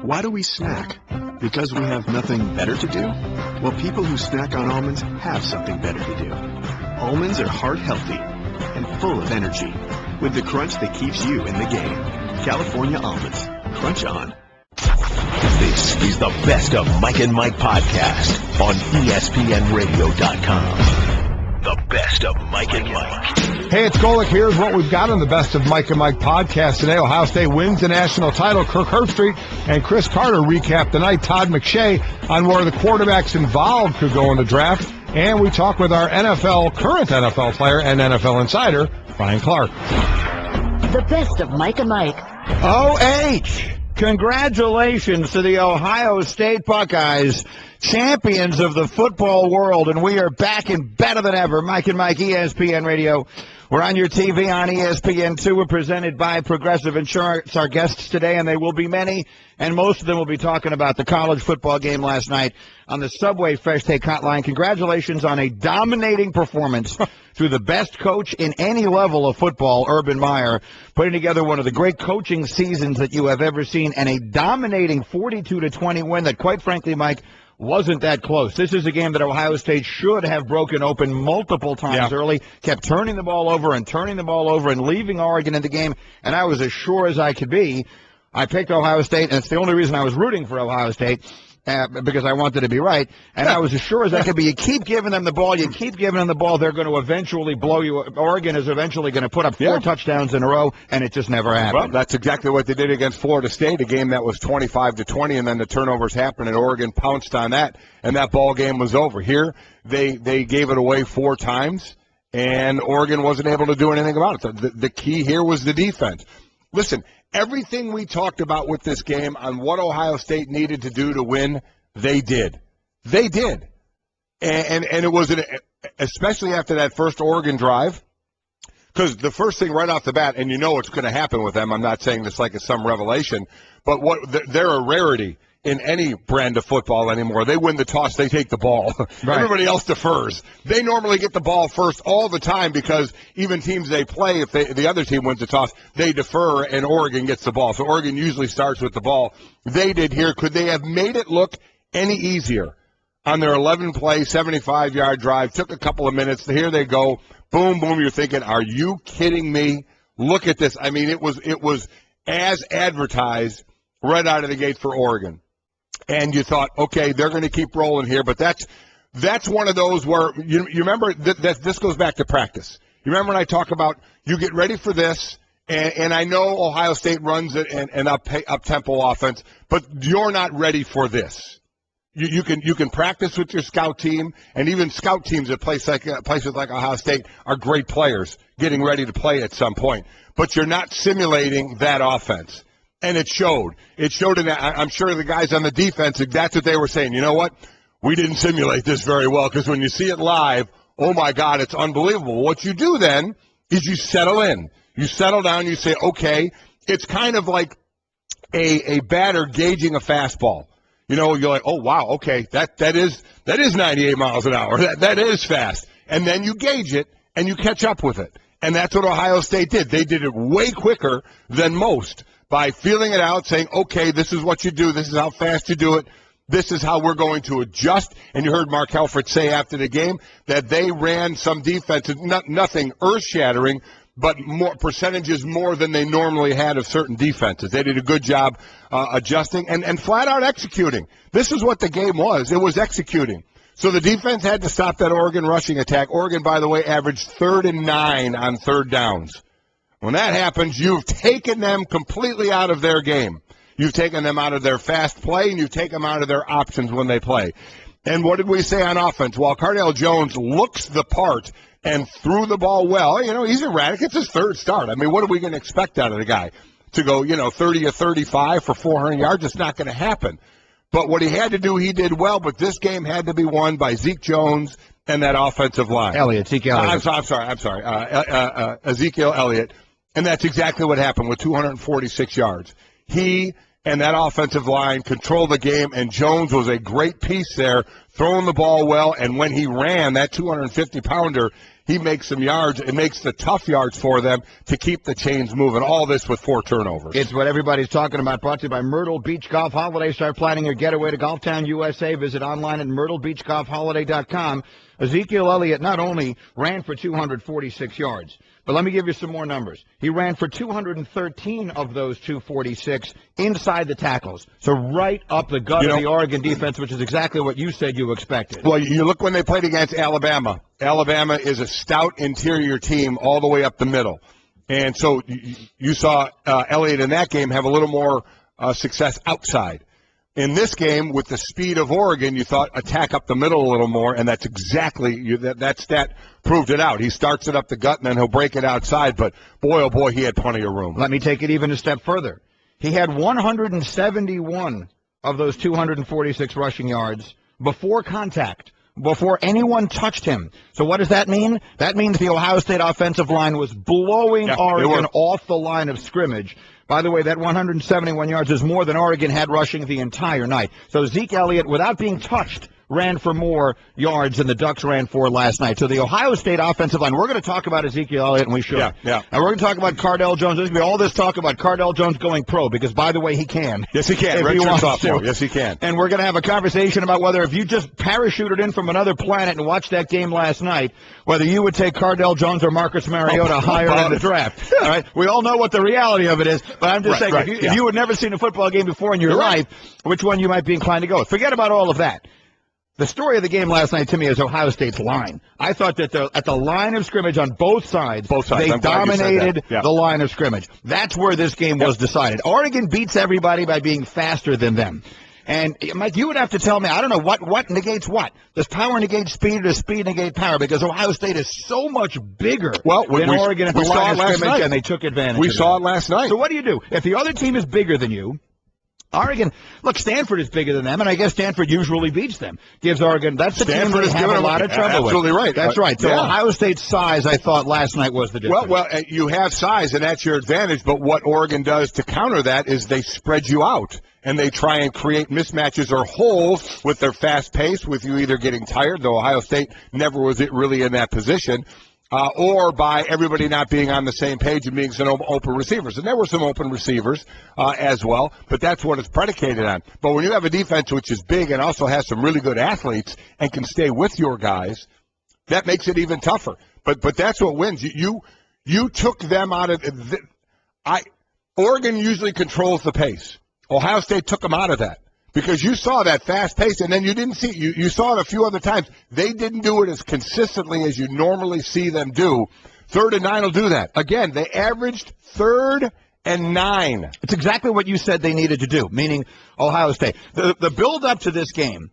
Why do we snack? Because we have nothing better to do? Well, people who snack on almonds have something better to do. Almonds are heart healthy and full of energy, with the crunch that keeps you in the game. California almonds. Crunch on. This is the Best of Mike and Mike podcast on ESPNradio.com. The Best of Mike and Mike. Hey, it's Golick. Here's what we've got on the Best of Mike and Mike podcast today. Ohio State wins the national title. Kirk Herbstreit and Cris Carter recap the night. Todd McShay on where the quarterbacks involved could go in the draft. And we talk with our current NFL player and NFL insider, Ryan Clark. The Best of Mike and Mike. OH! Congratulations to the Ohio State Buckeyes, champions of the football world, and we are back and better than ever. Mike and Mike, ESPN Radio. We're on your TV on ESPN2. We're presented by Progressive Insurance. Our guests today, and they will be many, and most of them will be talking about the college football game last night on the Subway Fresh Take Hotline. Congratulations on a dominating performance through the best coach in any level of football, Urban Meyer, putting together one of the great coaching seasons that you have ever seen, and a dominating 42-20 win that, quite frankly, Mike, wasn't that close. This is a game that Ohio State should have broken open multiple times early, kept turning the ball over and leaving Oregon in the game, and I was as sure as I could be. I picked Ohio State, and it's the only reason I was rooting for Ohio State, because I wanted to be right, and I was as sure as I could be. You keep giving them the ball, they're going to eventually blow you. Oregon is eventually going to put up 4 touchdowns in a row, and it just never happened. Well, that's exactly what they did against Florida State, a game that was 25-20, and then the turnovers happened, and Oregon pounced on that, and that ball game was over. Here, they gave it away 4 times, and Oregon wasn't able to do anything about it. The key here was the defense. Listen, everything we talked about with this game on what Ohio State needed to do to win, they did. They did. And it was, especially after that first Oregon drive, because the first thing right off the bat, and you know what's going to happen with them, I'm not saying this like it's some revelation, but they're a rarity in any brand of football anymore. They win the toss, they take the ball. Right. Everybody else defers. They normally get the ball first all the time because even teams they play, if the other team wins the toss, they defer and Oregon gets the ball. So Oregon usually starts with the ball. They did here. Could they have made it look any easier on their 11-play, 75-yard drive? Took a couple of minutes. Here they go. Boom, boom. You're thinking, are you kidding me? Look at this. I mean, it was as advertised right out of the gate for Oregon. And you thought, okay, they're going to keep rolling here, but that's one of those where you remember that this goes back to practice. You remember when I talk about you get ready for this, and I know Ohio State runs an up-tempo offense, but you're not ready for this. You can practice with your scout team, and even scout teams at places like Ohio State are great players getting ready to play at some point, but you're not simulating that offense. And it showed. It showed in that. I'm sure the guys on the defense, that's what they were saying. You know what? We didn't simulate this very well because when you see it live, oh, my God, it's unbelievable. What you do then is you settle in. You settle down. You say, okay, it's kind of like a batter gauging a fastball. You know, you're like, oh, wow, okay, that is 98 miles an hour. That is fast. And then you gauge it and you catch up with it. And that's what Ohio State did. They did it way quicker than most, by feeling it out, saying, okay, this is what you do, this is how fast you do it, this is how we're going to adjust. And you heard Mark Helfrich say after the game that they ran some defenses, nothing earth-shattering, but more percentages more than they normally had of certain defenses. They did a good job adjusting and flat-out executing. This is what the game was. It was executing. So the defense had to stop that Oregon rushing attack. Oregon, by the way, averaged 3rd and 9 on 3rd downs. When that happens, you've taken them completely out of their game. You've taken them out of their fast play, and you've taken them out of their options when they play. And what did we say on offense? While Cardale Jones looks the part and threw the ball well, you know, he's erratic. It's his 3rd start. I mean, what are we going to expect out of the guy? To go, 30 or 35 for 400 yards? It's not going to happen. But what he had to do, he did well. But this game had to be won by Zeke Jones and that offensive line. Ezekiel Elliott. I'm sorry. Ezekiel Elliott. And that's exactly what happened with 246 yards. He and that offensive line controlled the game, and Jones was a great piece there, throwing the ball well. And when he ran, that 250-pounder, he makes some yards. It makes the tough yards for them to keep the chains moving. All this with 4 turnovers. It's what everybody's talking about, brought to you by Myrtle Beach Golf Holiday. Start planning your getaway to Golftown, USA. Visit online at myrtlebeachgolfholiday.com. Ezekiel Elliott not only ran for 246 yards, but let me give you some more numbers. He ran for 213 of those 246 inside the tackles. So right up the gut of the Oregon defense, which is exactly what you said you expected. Well, you look when they played against Alabama. Alabama is a stout interior team all the way up the middle. And so you saw Elliott in that game have a little more success outside. In this game, with the speed of Oregon, you thought attack up the middle a little more, and that's exactly that stat proved it out. He starts it up the gut, and then he'll break it outside. But boy, oh boy, he had plenty of room. Let me take it even a step further. He had 171 of those 246 rushing yards before contact, before anyone touched him. So what does that mean? That means the Ohio State offensive line was blowing Oregon off the line of scrimmage. By the way, that 171 yards is more than Oregon had rushing the entire night. So Zeke Elliott, without being touched, ran for more yards than the Ducks ran for last night. So the Ohio State offensive line, we're going to talk about Ezekiel Elliott, and we should. Yeah. And we're going to talk about Cardale Jones. There's going to be all this talk about Cardale Jones going pro, because, by the way, he can. Yes, he can. If he wants to. Yes, he can. And we're going to have a conversation about whether, if you just parachuted in from another planet and watched that game last night, whether you would take Cardale Jones or Marcus Mariota higher in the draft. All right? We all know what the reality of it is, but I'm just saying, if you had never seen a football game before in your life, which one you might be inclined to go with. Forget about all of that. The story of the game last night to me is Ohio State's line. I thought that at the line of scrimmage on both sides. They dominated the line of scrimmage. That's where this game was decided. Oregon beats everybody by being faster than them. And, Mike, you would have to tell me, I don't know, what negates what? Does power negate speed, or does speed negate power? Because Ohio State is so much bigger than Oregon at the line of scrimmage, and they took advantage of it. We saw it last night. So what do? If the other team is bigger than you, Oregon, look, Stanford is bigger than them, and I guess Stanford usually beats them. Gives Oregon, that's the team they have a lot of trouble with. Absolutely right. That's right. So Ohio State's size, I thought, last night was the difference. Well, you have size, and that's your advantage, but what Oregon does to counter that is they spread you out, and they try and create mismatches or holes with their fast pace, with you either getting tired, though Ohio State never was really in that position, or by everybody not being on the same page and being some open receivers. And there were some open receivers as well, but that's what it's predicated on. But when you have a defense which is big and also has some really good athletes and can stay with your guys, that makes it even tougher. But that's what wins. You took them out of Oregon usually controls the pace. Ohio State took them out of that. Because you saw that fast pace, and then you didn't see you saw it a few other times. They didn't do it as consistently as you normally see them do. 3rd and 9 will do that. Again, they averaged 3rd and 9. It's exactly what you said they needed to do, meaning Ohio State. The build-up to this game,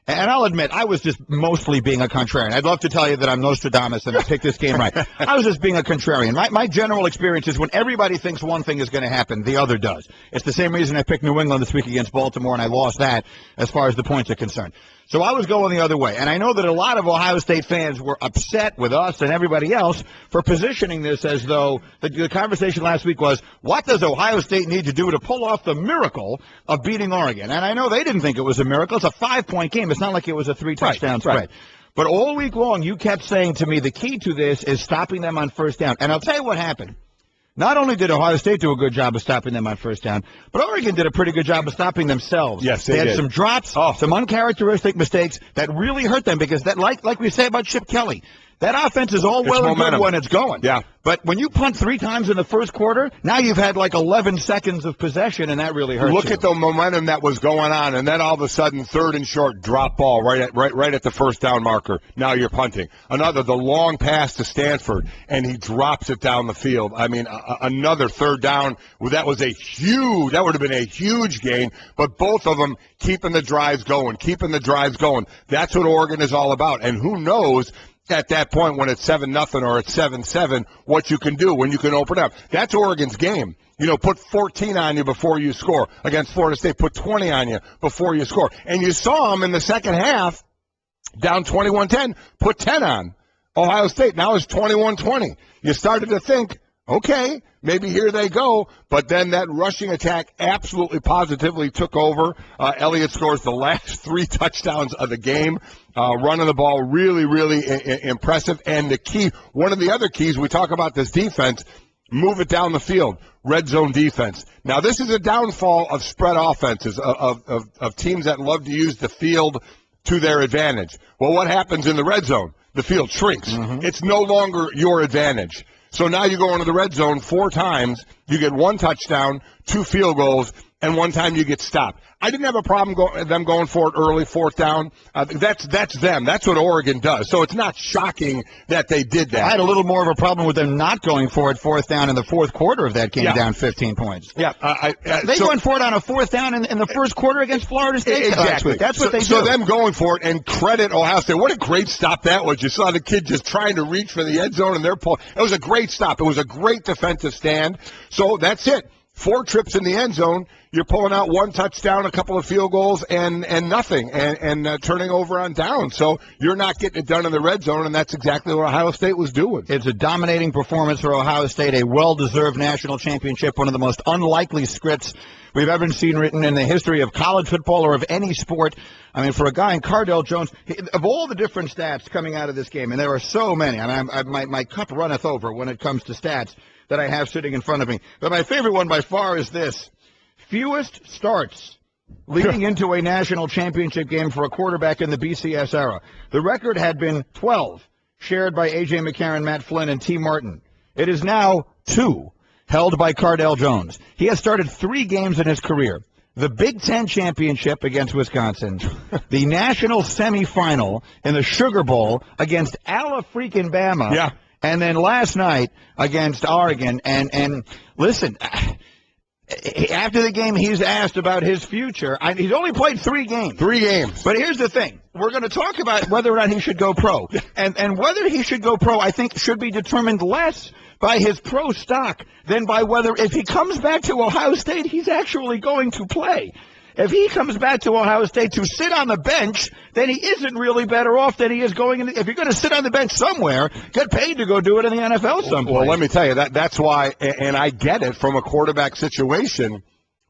and I'll admit, I was just mostly being a contrarian. I'd love to tell you that I'm Nostradamus and I picked this game right. I was just being a contrarian. My general experience is when everybody thinks one thing is going to happen, the other does. It's the same reason I picked New England this week against Baltimore, and I lost that as far as the points are concerned. So I was going the other way. And I know that a lot of Ohio State fans were upset with us and everybody else for positioning this as though the conversation last week was, what does Ohio State need to do to pull off the miracle of beating Oregon? And I know they didn't think it was a miracle. It's a 5-point game. It's not like it was a 3-touchdown spread. Right. But all week long, you kept saying to me the key to this is stopping them on first down. And I'll tell you what happened. Not only did Ohio State do a good job of stopping them on first down, but Oregon did a pretty good job of stopping themselves. Yes, they had did. Some drops, some uncharacteristic mistakes that really hurt them, because that, like we say about Chip Kelly, that offense is all well and good when it's going. Yeah. But when you punt 3 times in the first quarter, now you've had like 11 seconds of possession, and that really hurts. Look at the momentum that was going on, and then all of a sudden, 3rd and short, drop ball right at the first down marker. Now you're punting. The long pass to Stanford, and he drops it down the field. I mean, another 3rd down. That would have been a huge gain, but both of them keeping the drives going. That's what Oregon is all about, and who knows at that point when it's 7-0 or it's 7-7, what you can do when you can open up. That's Oregon's game. Put 14 on you before you score. Against Florida State, put 20 on you before you score. And you saw them in the second half, down 21-10, put 10 on Ohio State. Now it's 21-20. You started to think, Okay, maybe here they go. But then that rushing attack absolutely positively took over. Elliott scores the last 3 touchdowns of the game. Running the ball really, really impressive. And the key, one of the other keys, we talk about this defense, move it down the field, red zone defense. Now, this is a downfall of spread offenses, of teams that love to use the field to their advantage. Well, what happens in the red zone? The field shrinks. It's no longer your advantage. So now you go into the red zone 4 times, you get 1 touchdown, 2 field goals, and 1 time you get stopped. I didn't have a problem them going for it early, 4th down. That's them. That's what Oregon does. So it's not shocking that they did that. I had a little more of a problem with them not going for it 4th down in the 4th quarter of that game, down 15 points. Yeah. They went for it on a 4th down in the first quarter against Florida State. Exactly. That's what they do. So them going for it, and credit Ohio State. What a great stop that was. You saw the kid just trying to reach for the end zone, and they're pulling. It was a great stop. It was a great defensive stand. So that's it. 4 trips in the end zone. You're pulling out 1 touchdown, a couple of field goals, and nothing, and turning over on down. So you're not getting it done in the red zone, and that's exactly what Ohio State was doing. It's a dominating performance for Ohio State, a well-deserved national championship, one of the most unlikely scripts we've ever seen written in the history of college football or of any sport. I mean, for a guy in Cardale Jones, of all the different stats coming out of this game, and there are so many, and my cup runneth over when it comes to stats that I have sitting in front of me. But my favorite one by far is this. Fewest starts leading into a national championship game for a quarterback in the BCS era. The record had been 12, shared by A.J. McCarron, Matt Flynn, and T. Martin. It is now 2, held by Cardale Jones. He has started 3 games in his career. The Big Ten championship against Wisconsin, the national semifinal in the Sugar Bowl against Bama, and then last night against Oregon. And listen, after the game, he's asked about his future. He's only played 3 games. 3 games. But here's the thing. We're going to talk about whether or not he should go pro. And whether he should go pro, I think, should be determined less by his pro stock than by whether, if he comes back to Ohio State, he's actually going to play. If he comes back to Ohio State to sit on the bench, then he isn't really better off than he is going in. If you're going to sit on the bench somewhere, get paid to go do it in the NFL someplace. Well, let me tell you, that's why, and I get it from a quarterback situation,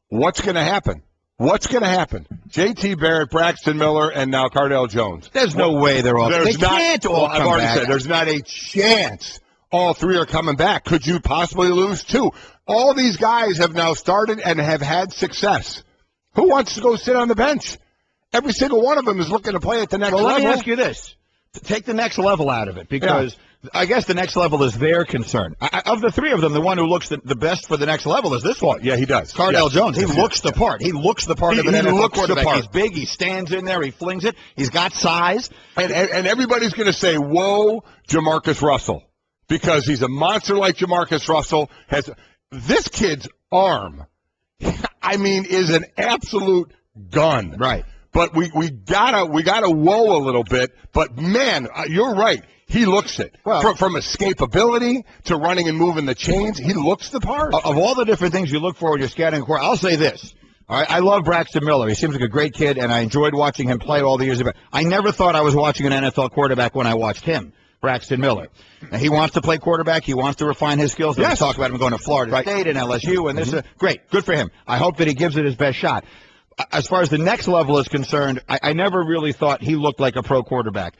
what's going to happen? What's going to happen? J.T. Barrett, Braxton Miller, and now Cardale Jones. There's no way they're all. They can't all come I've already back. said there's not a chance all 3 are coming back. Could you possibly lose 2? All these guys have now started and have had success. Who wants to go sit on the bench? Every single one of them is looking to play at the next level. Let me ask you this. Take the next level out of it, because I guess the next level is their concern. Of the 3 of them, the one who looks the best for the next level is this one. Yeah, he does. Cardale Jones. He looks the part. He looks the part of an NFL quarterback. He's big. He stands in there. He flings it. He's got size. And everybody's going to say, whoa, Jamarcus Russell. Because he's a monster like Jamarcus Russell. This kid's arm, I mean, is an absolute gun. Right. But we gotta whoa a little bit. But man, you're right. He looks it. Well, from escapability to running and moving the chains, he looks the part. Of all the different things you look for when you're scouting a quarterback, I'll say this. All right, I love Braxton Miller. He seems like a great kid, and I enjoyed watching him play all the years ago. I never thought I was watching an NFL quarterback when I watched him, Braxton Miller. Now, he wants to play quarterback. He wants to refine his skills. Yes. We talk about him going to Florida State and LSU, and this is great. Good for him. I hope that he gives it his best shot. As far as the next level is concerned, I never really thought he looked like a pro quarterback.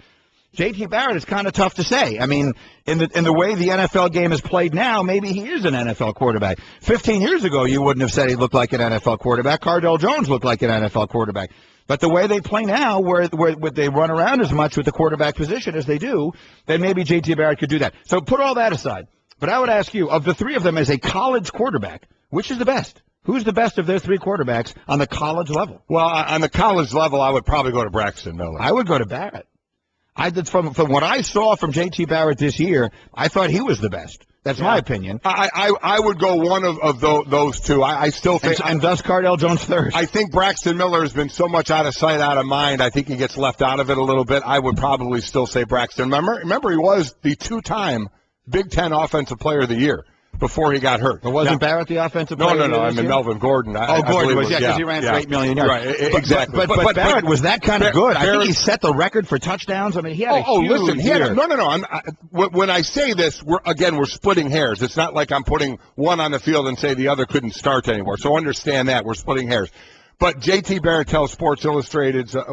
J.T. Barrett is kind of tough to say. I mean, in the way the NFL game is played now, maybe he is an NFL quarterback. 15 years ago, you wouldn't have said he looked like an NFL quarterback. Cardale Jones looked like an NFL quarterback. But the way they play now, where they run around as much with the quarterback position as they do, then maybe J.T. Barrett could do that. So put all that aside. But I would ask you, of the 3 of them as a college quarterback, which is the best? Who's the best of those 3 quarterbacks on the college level? Well, on the college level, I would probably go to Braxton Miller. I would go to Barrett. From what I saw from J.T. Barrett this year, I thought he was the best. That's my opinion. I would go one of those 2. I still think. And thus Cardale Jones third. I think Braxton Miller has been so much out of sight, out of mind. I think he gets left out of it a little bit. I would probably still say Braxton. Remember he was the 2-time Big Ten Offensive Player of the Year. before he got hurt. But wasn't Barrett the offensive player? No. I mean, Melvin Gordon. Gordon was, because he ran for 8 million yards. Right, exactly. But Barrett was that kind of good. I think he set the record for touchdowns. I mean, he had a huge year. When I say this, we're splitting hairs. It's not like I'm putting one on the field and say the other couldn't start anymore. So understand that. We're splitting hairs. But J.T. Barrett tells Sports Illustrated's Pete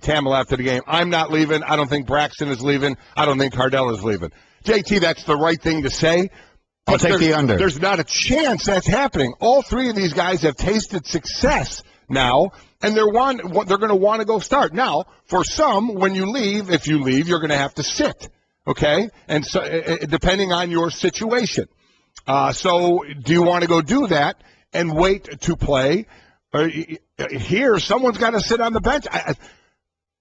Thamel after the game, I'm not leaving. I don't think Braxton is leaving. I don't think Cardale is leaving. J.T., that's the right thing to say. I'll take the under. There's not a chance that's happening. All three of these guys have tasted success now, and they're going to want to go start. Now, for some, when you leave, if you leave, you're going to have to sit, okay? And so, depending on your situation. So do you want to go do that and wait to play? Or here, someone's got to sit on the bench.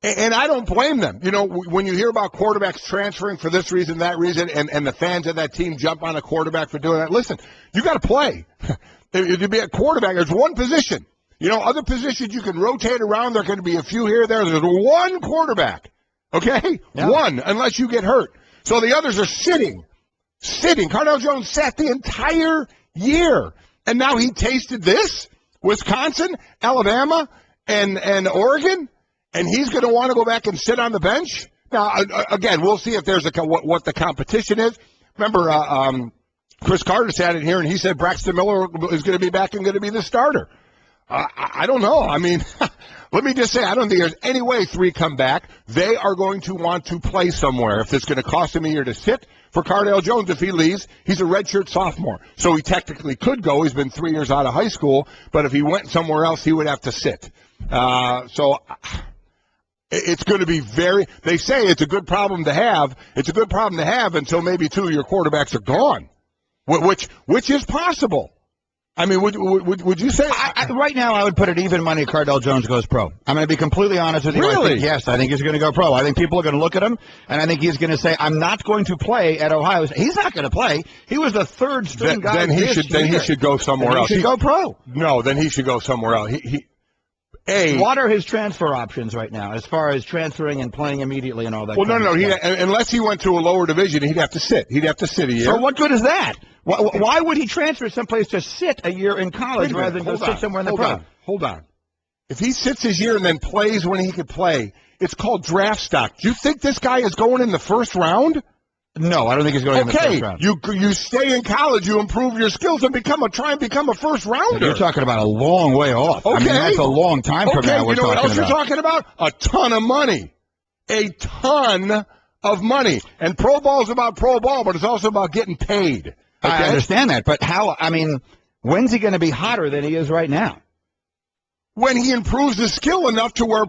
And I don't blame them. You know, when you hear about quarterbacks transferring for this reason, that reason, and the fans of that team jump on a quarterback for doing that, listen, you got to play. To be a quarterback, there's one position. You know, other positions you can rotate around. There are going to be a few here or there. There's one quarterback, okay? Yeah. One, unless you get hurt. So the others are sitting. Cardale Jones sat the entire year. And now he tasted this? Wisconsin, Alabama, and Oregon? And he's going to want to go back and sit on the bench? Now, again, we'll see if there's what the competition is. Remember, Cris Carter sat in here, and he said Braxton Miller is going to be back and going to be the starter. I don't know. I mean, let me just say, I don't think there's any way three come back. They are going to want to play somewhere. If it's going to cost him a year to sit, for Cardale Jones, if he leaves, he's a redshirt sophomore. So he technically could go. He's been 3 years out of high school. But if he went somewhere else, he would have to sit. So it's going to be they say it's a good problem to have. It's a good problem to have until maybe two of your quarterbacks are gone, which is possible. I mean, would you say? Right now, I would put it even money Cardale Jones goes pro. I'm going to be completely honest with you. Really? I think he's going to go pro. I think people are going to look at him, and I think he's going to say, I'm not going to play at Ohio State. He's not going to play. He was the third string guy. Then he should go somewhere else. He should go pro. No, then he should go somewhere else. What are his transfer options right now as far as transferring and playing immediately and all that? Well, no. Unless he went to a lower division, he'd have to sit. He'd have to sit a year. So what good is that? Why would he transfer someplace to sit a year in college rather than go sit somewhere in the pro? Hold on. If he sits his year and then plays when he could play, it's called draft stock. Do you think this guy is going in the first round? No, I don't think he's going in the first round. You stay in college, you improve your skills, and try and become a first rounder. You're talking about a long way off. Okay. I mean, that's a long time from now. You know what else you're talking about? A ton of money. A ton of money. And pro ball is about pro ball, but it's also about getting paid. Okay? I understand that, but when's he going to be hotter than he is right now? When he improves his skill enough to where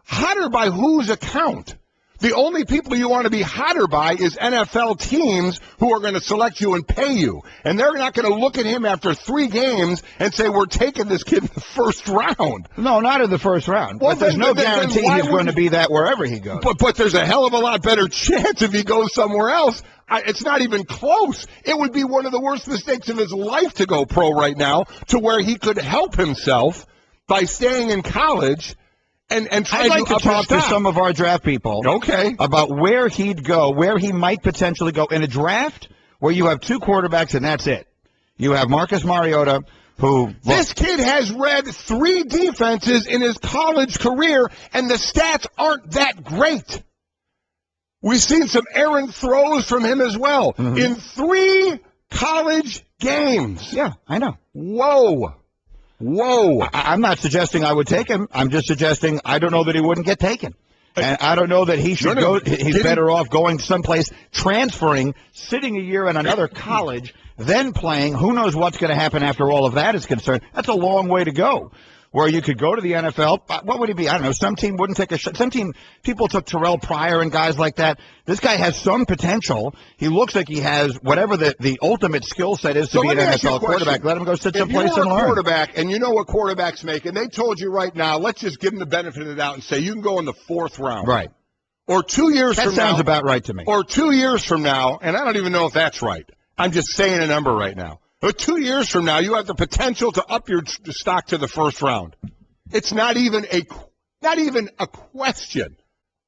hotter by whose account? The only people you want to be hotter by is NFL teams who are going to select you and pay you. And they're not going to look at him after 3 games and say, we're taking this kid in the first round. No, not in the first round. Well, but there's no guarantee he's going to be that wherever he goes. But there's a hell of a lot better chance if he goes somewhere else. It's not even close. It would be one of the worst mistakes of his life to go pro right now, to where he could help himself by staying in college and trying I'd like to talk to some of our draft people about where he'd go, where he might potentially go in a draft where you have 2 quarterbacks and that's it. You have Marcus Mariota, who... This kid has read 3 defenses in his college career, and the stats aren't that great. We've seen some errant throws from him as well. Mm-hmm. In 3 college games. Yeah, I know. Whoa. I'm not suggesting I would take him. I'm just suggesting I don't know that he wouldn't get taken. And I don't know that he should go. He's better off going someplace, transferring, sitting a year in another college, then playing. Who knows what's going to happen after all of that is concerned. That's a long way to go. Where you could go to the NFL, what would he be? I don't know. Some team wouldn't take a shot. Some team, people took Terrell Pryor and guys like that. This guy has some potential. He looks like he has whatever the ultimate skill set is to be an NFL quarterback. Let him go sit someplace and learn. If you're a quarterback, and you know what quarterbacks make, and they told you right now, let's just give them the benefit of the doubt and say you can go in the 4th round. Right. Or 2 years from now. That sounds about right to me. Or 2 years from now, and I don't even know if that's right. I'm just saying a number right now. But 2 years from now, you have the potential to up your stock to the 1st round. It's not even a question,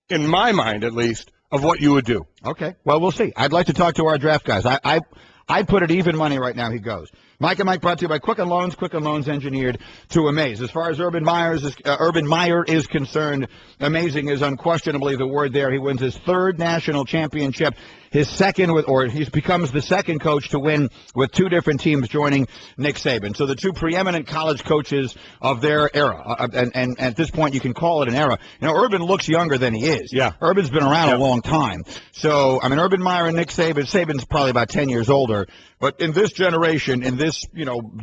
in my mind at least, of what you would do. Okay. Well, we'll see. I'd like to talk to our draft guys. I'd put it even money right now he goes. Mike and Mike brought to you by Quicken Loans engineered to amaze. As far as Urban Meyer is concerned, amazing is unquestionably the word there. He wins his third national championship, his second he becomes the second coach to win with two different teams joining Nick Saban. So the two preeminent college coaches of their era, and at this point you can call it an era. You know, Urban looks younger than he is. Yeah. Urban's been around a long time. So, I mean, Urban Meyer and Nick Saban's probably about 10 years older. But in this generation, in this,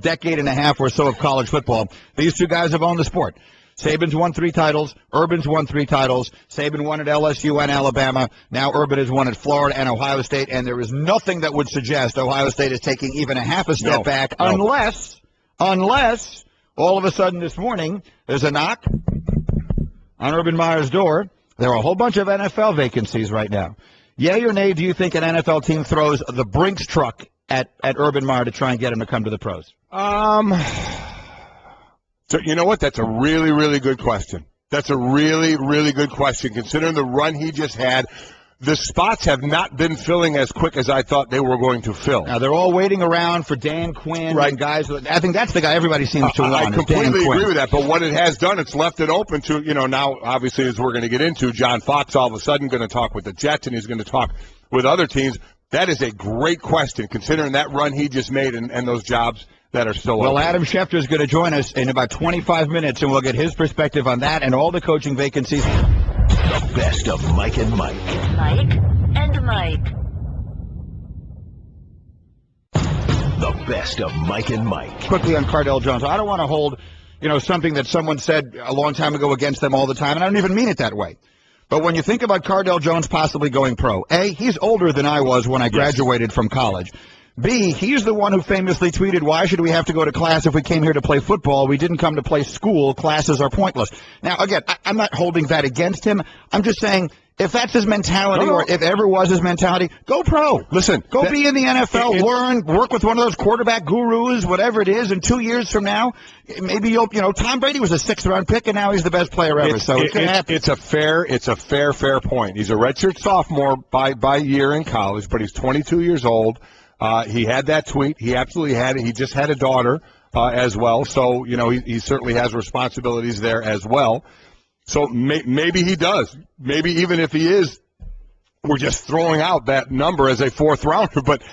decade and a half or so of college football, these two guys have owned the sport. Saban's won 3 titles. Urban's won 3 titles. Saban won at LSU and Alabama. Now Urban has won at Florida and Ohio State, and there is nothing that would suggest Ohio State is taking even a half a step back unless all of a sudden this morning there's a knock on Urban Meyer's door. There are a whole bunch of NFL vacancies right now. Yay or nay, do you think an NFL team throws the Brinks truck at Urban Meyer to try and get him to come to the pros? So you know what? That's a really, really good question. That's a really, really good question. Considering the run he just had, the spots have not been filling as quick as I thought they were going to fill. Now, they're all waiting around for Dan Quinn and guys. I think that's the guy everybody seems to want. I completely agree with that. But what it has done, it's left it open to, now, obviously, as we're going to get into, John Fox all of a sudden going to talk with the Jets, and he's going to talk with other teams. That is a great question, considering that run he just made and those jobs that are still open. Well, Adam Schefter is going to join us in about 25 minutes, and we'll get his perspective on that and all the coaching vacancies. The best of Mike and Mike. Mike and Mike. The best of Mike and Mike. Quickly on Cardale Jones. I don't want to hold, something that someone said a long time ago against them all the time, and I don't even mean it that way. But when you think about Cardale Jones possibly going pro, A, he's older than I was when I graduated from college. B, he's the one who famously tweeted, why should we have to go to class if we came here to play football? We didn't come to play school. Classes are pointless. Now, again, I'm not holding that against him. I'm just saying, if that's his mentality or if ever was his mentality, go pro. Listen. Go be in the NFL, learn, work with one of those quarterback gurus, whatever it is, and 2 years from now, maybe you'll, Tom Brady was a 6th-round pick, and now he's the best player ever. It's a fair point. He's a redshirt sophomore by year in college, but he's 22 years old. He had that tweet. He absolutely had it. He just had a daughter as well. So, he certainly has responsibilities there as well. So maybe he does. Maybe even if he is, we're just throwing out that number as a 4th rounder. But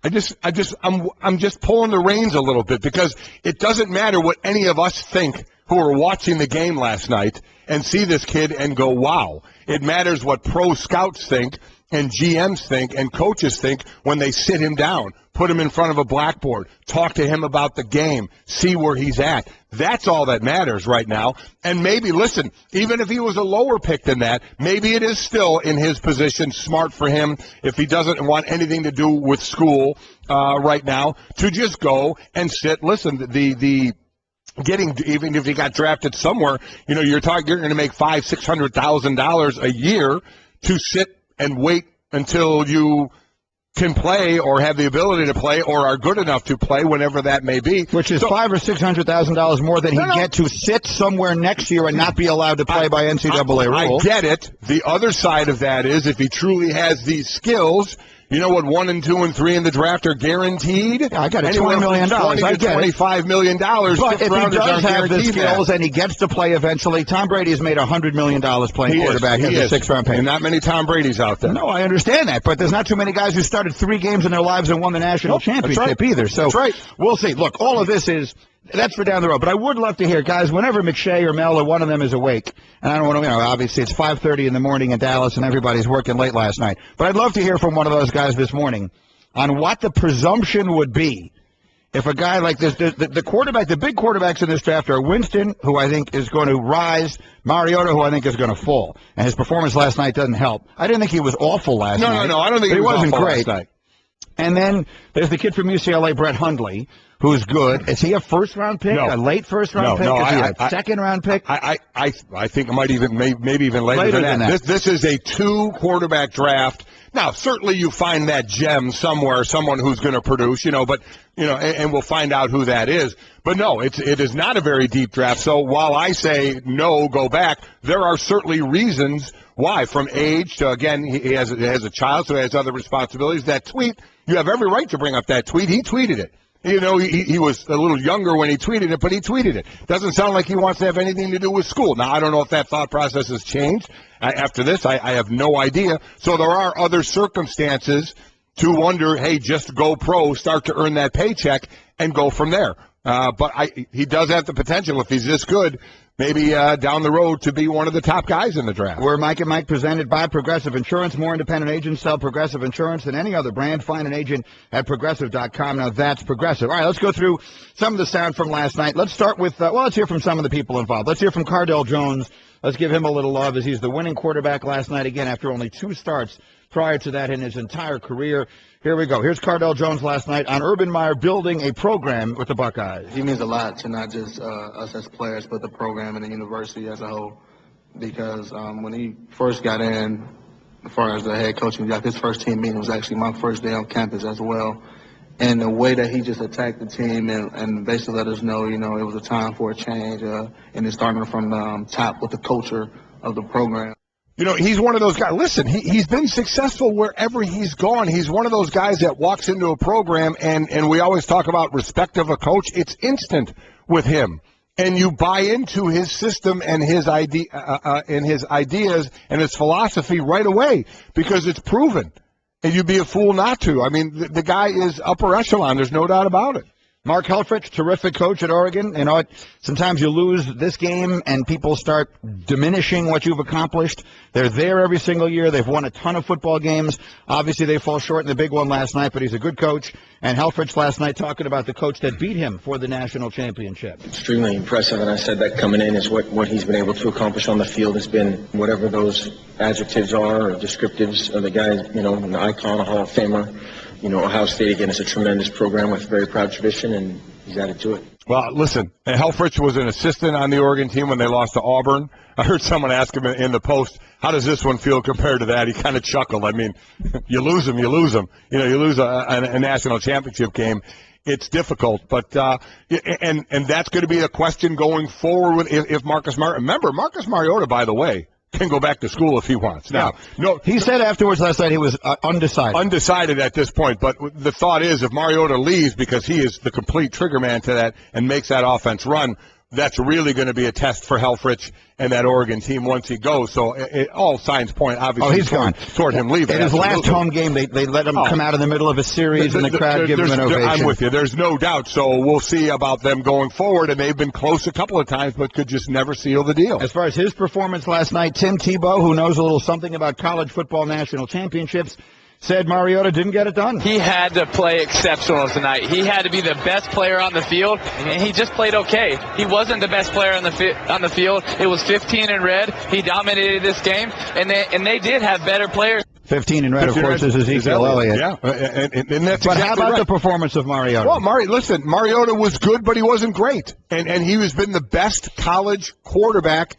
I'm just pulling the reins a little bit, because it doesn't matter what any of us think who are watching the game last night and see this kid and go, wow. It matters what pro scouts think and GMs think and coaches think when they sit him down, put him in front of a blackboard, talk to him about the game, see where he's at. That's all that matters right now. And maybe, listen, even if he was a lower pick than that, maybe it is still in his position smart for him, if he doesn't want anything to do with school right now, to just go and sit. Listen, even if he got drafted somewhere, you're going to make $500,000-$600,000 a year to sit and wait until you can play or have the ability to play or are good enough to play, whenever that may be. Which is $500,000 or $600,000 more than he'd get to sit somewhere next year and not be allowed to play by NCAA rules. I get it. The other side of that is, if he truly has these skills, you know what 1 and 2 and 3 in the draft are guaranteed? Yeah, I got it, $20 million. I get $25 million. But if he does have the skills and he gets to play eventually, Tom Brady has made $100 million playing quarterback as a 6th-round pick. And not many Tom Brady's out there. No, I understand that, but there's not too many guys who started 3 games in their lives and won the national championship either. So that's right. We'll see. Look, all of this that's for down the road. But I would love to hear, guys, whenever McShay or Mel or one of them is awake, and I don't want to, obviously it's 5:30 in the morning in Dallas and everybody's working late last night. But I'd love to hear from one of those guys this morning on what the presumption would be if a guy like this, the big quarterbacks in this draft are Winston, who I think is going to rise, Mariota, who I think is going to fall. And his performance last night doesn't help. I didn't think he was awful last night. No, I don't think he wasn't awful great. Last night. And then there's the kid from UCLA, Brett Hundley, who's good. Is he a 1st-round pick? No. A late 1st-round pick? Is he a 2nd-round pick? I think it might maybe even later than that. This is a 2-quarterback draft. Now, certainly you find that gem somewhere, someone who's going to produce, but and we'll find out who that is. But no, it is not a very deep draft. So while I say no, go back, there are certainly reasons Why? From age to, again, he has a child, so he has other responsibilities. That tweet, you have every right to bring up that tweet. He tweeted it. You know, he was a little younger when he tweeted it, but he tweeted it. Doesn't sound like he wants to have anything to do with school. Now, I don't know if that thought process has changed after this. I have no idea. So there are other circumstances to wonder, hey, just go pro, start to earn that paycheck, and go from there. But he does have the potential, if he's this good, maybe down the road to be one of the top guys in the draft. We're Mike and Mike, presented by Progressive Insurance. More independent agents sell Progressive Insurance than any other brand. Find an agent at Progressive.com. Now that's Progressive. All right, let's go through some of the sound from last night. Let's start with, let's hear from some of the people involved. Let's hear from Cardale Jones. Let's give him a little love, as he's the winning quarterback last night, again, after only 2 starts prior to that in his entire career. Here we go. Here's Cardale Jones last night on Urban Meyer building a program with the Buckeyes. He means a lot to not just us as players, but the program and the university as a whole. Because when he first got in, as far as the head coaching job, his first team meeting was actually my first day on campus as well. And the way that he just attacked the team and basically let us know, you know, it was a time for a change. And it's starting from the top with the culture of the program. You know, he's one of those guys. Listen, he's been successful wherever he's gone. He's one of those guys that walks into a program, and we always talk about respect of a coach. It's instant with him. And you buy into his system and his ideas and his philosophy right away because it's proven. And you'd be a fool not to. I mean, the guy is upper echelon. There's no doubt about it. Mark Helfrich, terrific coach at Oregon. You know, sometimes you lose this game and people start diminishing what you've accomplished. They're there every single year. They've won a ton of football games. Obviously, they fall short in the big one last night, but he's a good coach. And Helfrich last night talking about the coach that beat him for the national championship. Extremely impressive, and I said that coming in is what he's been able to accomplish on the field has been whatever those adjectives are or descriptives of the guy, you know, an icon, a Hall of Famer. You know, Ohio State, again, is a tremendous program with a very proud tradition, and he's added to it. Well, listen, Helfrich was an assistant on the Oregon team when they lost to Auburn. I heard someone ask him in the post, how does this one feel compared to that? He kind of chuckled. I mean, you lose them. You lose a national championship game. It's difficult, but and that's going to be a question going forward with if Marcus Mariota. Remember, Marcus Mariota, by the way, can go back to school if he wants. Now, he said afterwards last night he was undecided. Undecided at this point, but the thought is if Mariota leaves because he is the complete trigger man to that and makes that offense run, that's really going to be a test for Helfrich and that Oregon team once he goes. So all signs point, obviously, he's gone toward him leaving. In his last home game, they let him come out in the middle of a series, and the crowd give him an ovation. I'm with you. There's no doubt. So we'll see about them going forward, and they've been close a couple of times, but could just never seal the deal. As far as his performance last night, Tim Tebow, who knows a little something about college football national championships, said Mariota didn't get it done. He had to play exceptional tonight. He had to be the best player on the field, and he just played okay. He wasn't the best player on the field. It was 15 in red. He dominated this game, and they did have better players. 15 in red, of course, is Ezekiel Elliott. Yeah, and that's but exactly how about right. the performance of Mariota? Well, listen, Mariota was good, but he wasn't great. And he has been the best college quarterback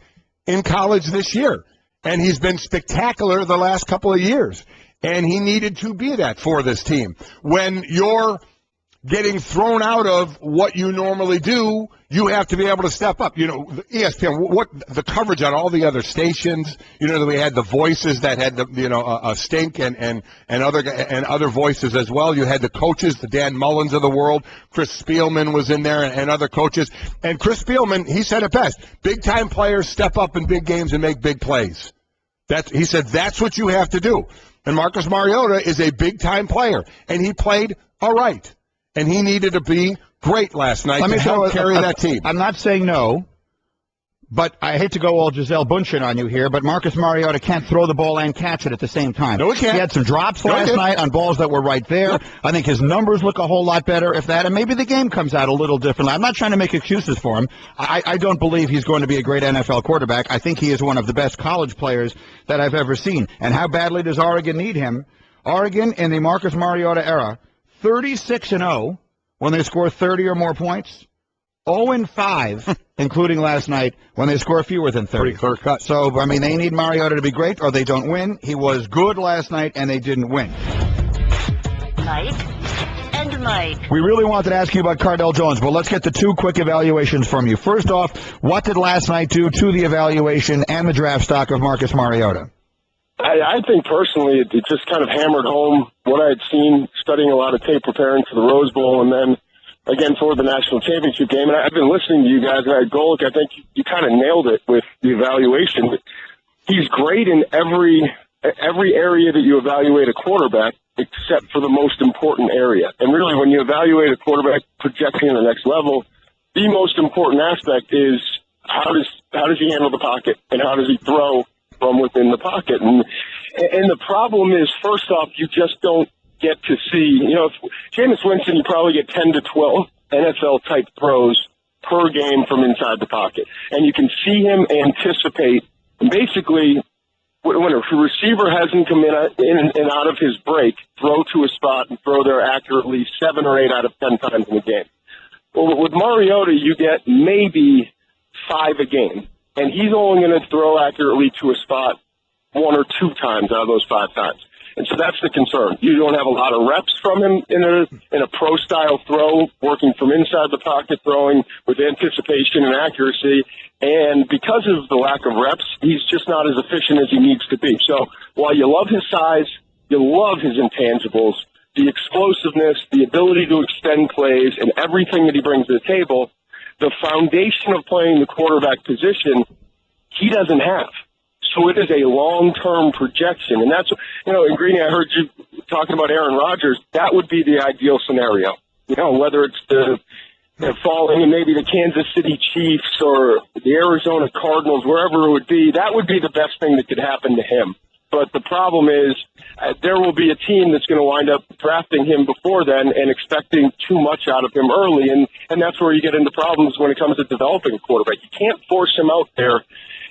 in college this year. And he's been spectacular the last couple of years. And he needed to be that for this team. When you're getting thrown out of what you normally do, you have to be able to step up. You know, ESPN, what the coverage on all the other stations, you know, that we had the voices that had the, you know, a Stink and other voices as well. You had the coaches, the Dan Mullins of the world. Chris Spielman was in there and other coaches. And Chris Spielman, he said it best. Big time players step up in big games and make big plays. He said that's what you have to do. And Marcus Mariota is a big-time player, and he played all right. And he needed to be great last night to help carry that team. I'm not saying no, but I hate to go all Gisele Bundchen on you here, but Marcus Mariota can't throw the ball and catch it at the same time. No, he can't. He had some drops last night on balls that were right there. Yep. I think his numbers look a whole lot better if that, and maybe the game comes out a little differently. I'm not trying to make excuses for him. I don't believe he's going to be a great NFL quarterback. I think he is one of the best college players that I've ever seen. And how badly does Oregon need him? Oregon, in the Marcus Mariota era, 36-0 when they score 30 or more points. 0-5, including last night, when they score fewer than 30. Pretty clear cut. So, I mean, they need Mariota to be great or they don't win. He was good last night, and they didn't win. Mike and Mike. We really wanted to ask you about Cardale Jones, but let's get the 2 quick evaluations from you. First off, what did last night do to the evaluation and the draft stock of Marcus Mariota? I think personally it just kind of hammered home what I had seen studying a lot of tape preparing for the Rose Bowl and then again for the national championship game. And I've been listening to you guys, and Golic, I think you kind of nailed it with the evaluation. He's great in every area that you evaluate a quarterback except for the most important area. And really when you evaluate a quarterback projecting to the next level, the most important aspect is how does he handle the pocket and how does he throw from within the pocket. And the problem is, first off, you just don't get to see, if Jameis Winston, you probably get 10 to 12 NFL-type throws per game from inside the pocket. And you can see him anticipate, basically, when a receiver has him come in and out of his break, throw to a spot and throw there accurately 7 or 8 out of 10 times in the game. Well, with Mariota, you get maybe 5 a game. And he's only going to throw accurately to a spot 1 or 2 times out of those 5 times. And so that's the concern. You don't have a lot of reps from him in a pro-style throw, working from inside the pocket, throwing with anticipation and accuracy. And because of the lack of reps, he's just not as efficient as he needs to be. So while you love his size, you love his intangibles, the explosiveness, the ability to extend plays, and everything that he brings to the table, the foundation of playing the quarterback position, he doesn't have. So it is a long-term projection. And that's, and Greeny, I heard you talking about Aaron Rodgers. That would be the ideal scenario. Whether it's falling in maybe the Kansas City Chiefs or the Arizona Cardinals, wherever it would be, that would be the best thing that could happen to him. But the problem is there will be a team that's going to wind up drafting him before then and expecting too much out of him early. And that's where you get into problems when it comes to developing a quarterback. You can't force him out there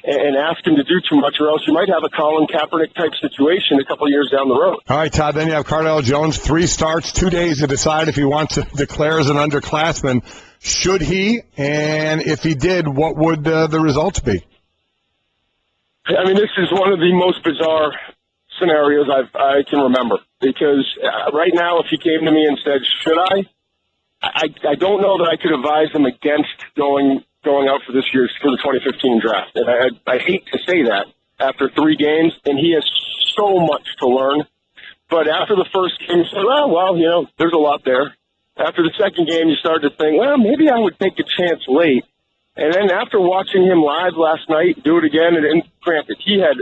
and ask him to do too much, or else you might have a Colin Kaepernick-type situation a couple of years down the road. All right, Todd, then you have Cardale Jones, 3 starts, 2 days to decide if he wants to declare as an underclassman. Should he? And if he did, what would the results be? I mean, this is one of the most bizarre scenarios I can remember, because right now, if he came to me and said, should I don't know that I could advise him against going out for the 2015 draft. And I hate to say that after 3 games, and he has so much to learn. But after the first game, you said, well, there's a lot there. After the second game, you started to think, well, maybe I would take a chance late. And then after watching him live last night, do it again, and granted, he had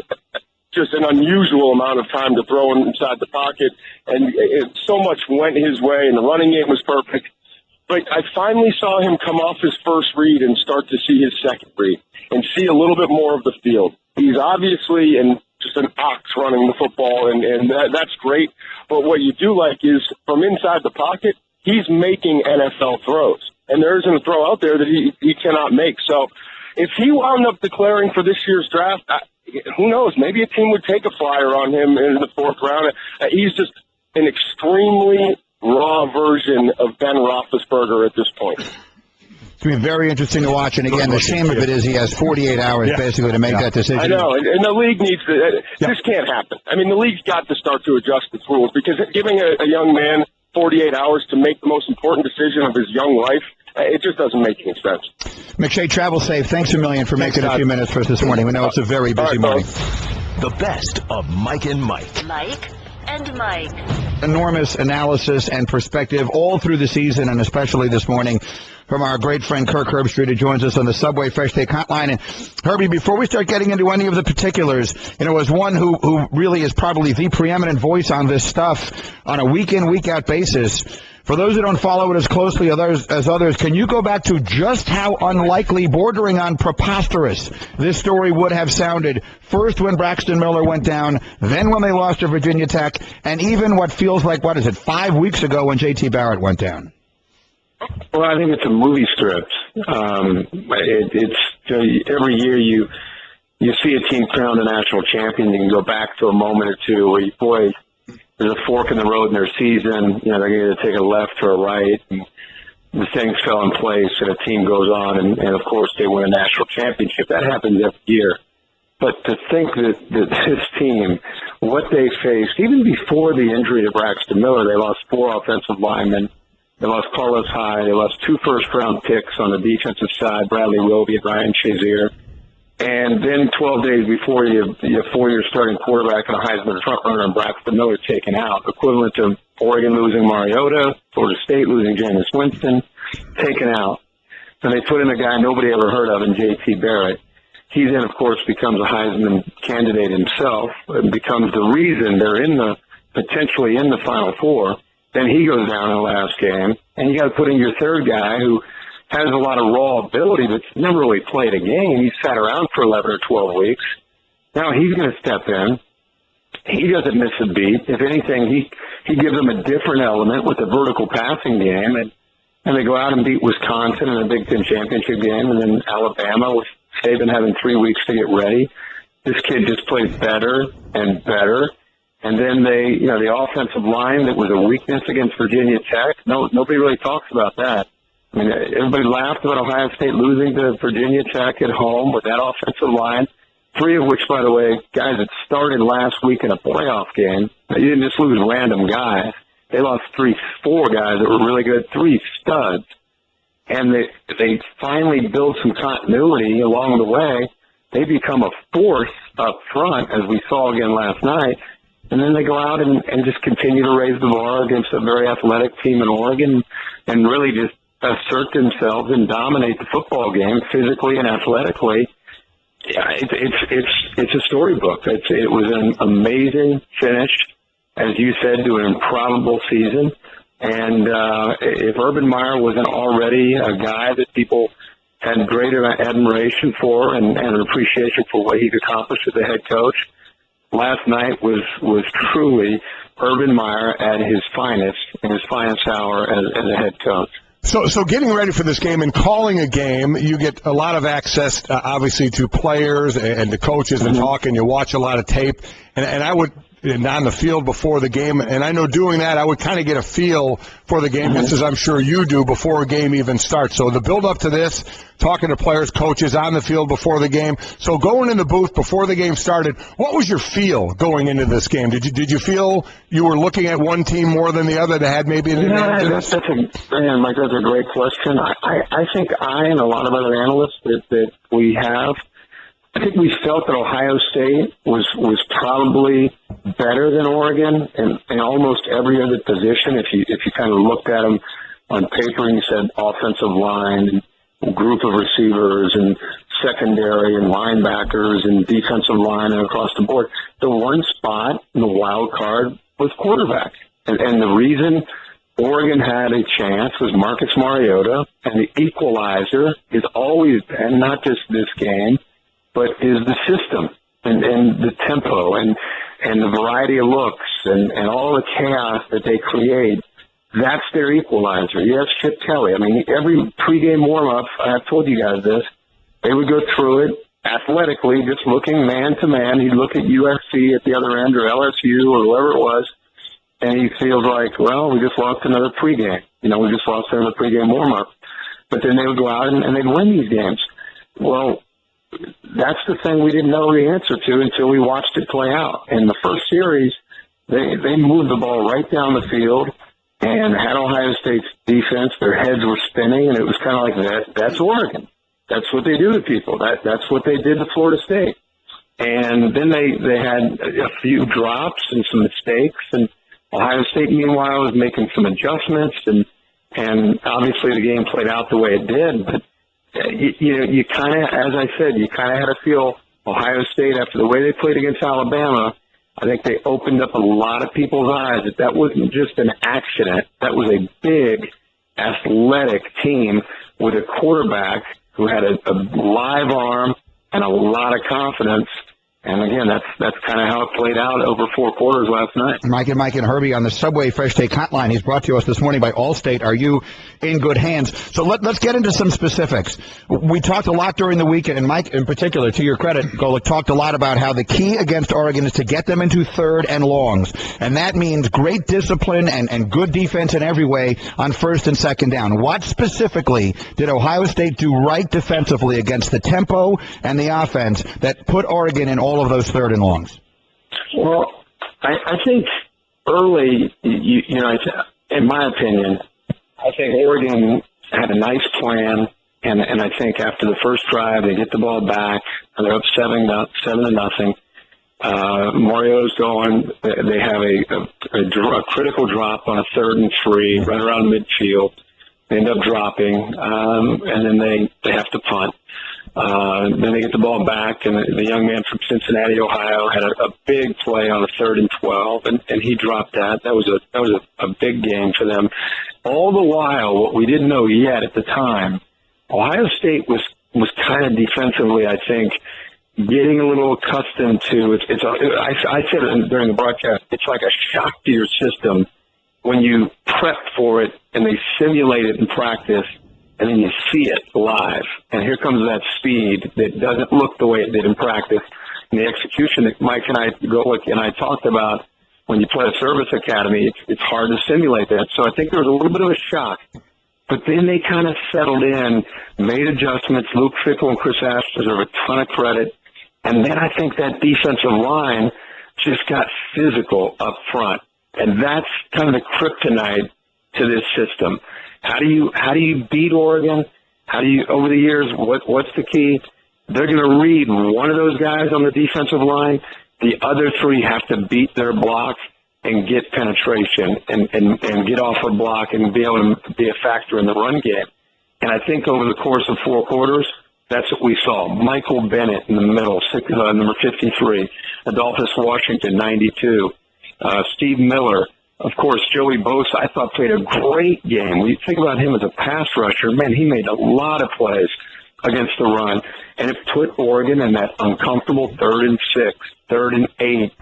just an unusual amount of time to throw inside the pocket, and so much went his way, and the running game was perfect. But I finally saw him come off his first read and start to see his second read and see a little bit more of the field. He's obviously just an ox running the football, and that's great. But what you do like is from inside the pocket, he's making NFL throws. And there isn't a throw out there that he cannot make. So if he wound up declaring for this year's draft, who knows? Maybe a team would take a flyer on him in the 4th round. He's just an extremely raw version of Ben Roethlisberger at this point. It's going to be very interesting to watch. And again, the shame of it is he has 48 hours basically to make that decision. I know, and the league needs to. This can't happen. I mean, the league's got to start to adjust its rules, because giving a young man 48 hours to make the most important decision of his young life, it just doesn't make any sense. McShay, travel safe. Thanks a million for making a few minutes for us this morning. We know it's a very busy morning. The best of Mike and Mike. Mike and Mike. Enormous analysis and perspective all through the season, and especially this morning from our great friend Kirk Herbstreit, who joins us on the Subway Fresh Take Hotline. And Herbie, before we start getting into any of the particulars, as one who really is probably the preeminent voice on this stuff on a week-in, week-out basis, for those who don't follow it as closely as others, can you go back to just how unlikely, bordering on preposterous, this story would have sounded first when Braxton Miller went down, then when they lost to Virginia Tech, and even what feels like, 5 weeks ago when J.T. Barrett went down? Well, I think it's a movie script. It's every year you see a team crown a national champion, you can go back to a moment or two where there's a fork in the road in their season. They're going to take a left or a right, and the things fell in place, and a team goes on, and of course they win a national championship. That happens every year. But to think that this team, what they faced, even before the injury to Braxton Miller, they lost 4 offensive linemen. They lost Carlos Hyde. They lost 2 first-round picks on the defensive side, Bradley Roby and Ryan Shazier. And then 12 days before you have 4-year starting quarterback and a Heisman frontrunner and Braxton Miller taken out, equivalent to Oregon losing Mariota, Florida State losing Jameis Winston, taken out. And they put in a guy nobody ever heard of in J.T. Barrett. He then, of course, becomes a Heisman candidate himself and becomes the reason they're potentially in the Final Four. Then he goes down in the last game, and you got to put in your third guy who has a lot of raw ability but never really played a game. He sat around for 11 or 12 weeks. Now he's going to step in. He doesn't miss a beat. If anything, he gives them a different element with the vertical passing game, and they go out and beat Wisconsin in a Big Ten championship game, and then Alabama with Saban having 3 weeks to get ready. This kid just plays better and better. And then the offensive line that was a weakness against Virginia Tech. Nobody really talks about that. I mean, everybody laughed about Ohio State losing to Virginia Tech at home with that offensive line, 3 of which, by the way, guys that started last week in a playoff game. You didn't just lose random guys. They lost 4 guys that were really good, 3 studs. And they finally build some continuity along the way. They become a force up front, as we saw again last night. And then they go out and just continue to raise the bar against a very athletic team in Oregon and really just assert themselves and dominate the football game physically and athletically. Yeah, it's a storybook. It was an amazing finish, as you said, to an improbable season. And if Urban Meyer wasn't already a guy that people had greater admiration for and an appreciation for what he's accomplished as a head coach, last night was truly Urban Meyer at his finest, in his finest hour as a head coach. So getting ready for this game and calling a game, you get a lot of access, obviously, to players and to coaches and talk, and you watch a lot of tape. And I would, on the field before the game, and I know doing that, I would kind of get a feel for the game, just as I'm sure you do, before a game even starts. So the build-up to this, talking to players, coaches on the field before the game. So going in the booth before the game started, what was your feel going into this game? Did you feel you were looking at one team more than the other that had maybe an advantage? Mike, that's a great question. I think I and a lot of other analysts that we have, I think we felt that Ohio State was probably better than Oregon in almost every other position. If you kind of looked at them on paper and you said offensive line and group of receivers and secondary and linebackers and defensive line and across the board, the one spot in the wild card was quarterback. And the reason Oregon had a chance was Marcus Mariota, and the equalizer has always been, not just this game, but is the system and the tempo and the variety of looks and all the chaos that they create. That's their equalizer. Yes, Chip Kelly. I mean, every pregame warm-up, I've told you guys this, they would go through it athletically, just looking man-to-man. He'd look at USC at the other end or LSU or whoever it was, and he feels like, well, we just lost another pregame. We just lost another pregame warm-up. But then they would go out and they'd win these games. Well, that's the thing we didn't know the answer to until we watched it play out. In the first series, they moved the ball right down the field and had Ohio State's defense. Their heads were spinning, and it was kind of like that. That's Oregon. That's what they do to people. That's what they did to Florida State. And then they had a few drops and some mistakes, and Ohio State, meanwhile, was making some adjustments, and obviously the game played out the way it did. But you kind of, as I said, you kind of had to feel Ohio State, after the way they played against Alabama, I think they opened up a lot of people's eyes that wasn't just an accident. That was a big, athletic team with a quarterback who had a live arm and a lot of confidence. And again, that's kind of how it played out over 4 quarters last night. Mike and Herbie on the Subway Fresh Take Hotline. He's brought to us this morning by Allstate. Are you in good hands? So let's get into some specifics. We talked a lot during the week, and Mike in particular, to your credit, Golick, talked a lot about how the key against Oregon is to get them into third and longs. And that means great discipline and good defense in every way on first and second down. What specifically did Ohio State do right defensively against the tempo and the offense that put Oregon in all of those third and longs? Well, I think early, in my opinion, I think Oregon had a nice plan And I think after the first drive, they get the ball back, and they're up 7-0. Mario's going. They have a critical drop on a 3rd and 3 right around midfield. They end up dropping, and then they have to punt. Then they get the ball back, and the young man from Cincinnati, Ohio, had a big play on a 3rd and 12, and he dropped that. That was a big game for them. All the while, what we didn't know yet at the time, Ohio State was kind of defensively, I think, getting a little accustomed to it. I said it during the broadcast. It's like a shock to your system when you prep for it and they simulate it in practice, and then you see it live. And here comes that speed that doesn't look the way it did in practice. And the execution that Mike and I talked about when you play a service academy, it's hard to simulate that. So I think there was a little bit of a shock. But then they kind of settled in, made adjustments. Luke Fickell and Chris Ash deserve a ton of credit. And then I think that defensive line just got physical up front. And that's kind of the kryptonite to this system. How do you beat Oregon? Over the years, what's the key? They're going to read one of those guys on the defensive line. The other 3 have to beat their block and get penetration and get off a block and be able to be a factor in the run game. And I think over the course of 4 quarters, that's what we saw. Michael Bennett in the middle, number 53. Adolphus Washington, 92. Steve Miller. Of course, Joey Bosa, I thought, played a great game. When you think about him as a pass rusher, man, he made a lot of plays against the run. And it put Oregon in that uncomfortable 3rd and 6, 3rd and 8.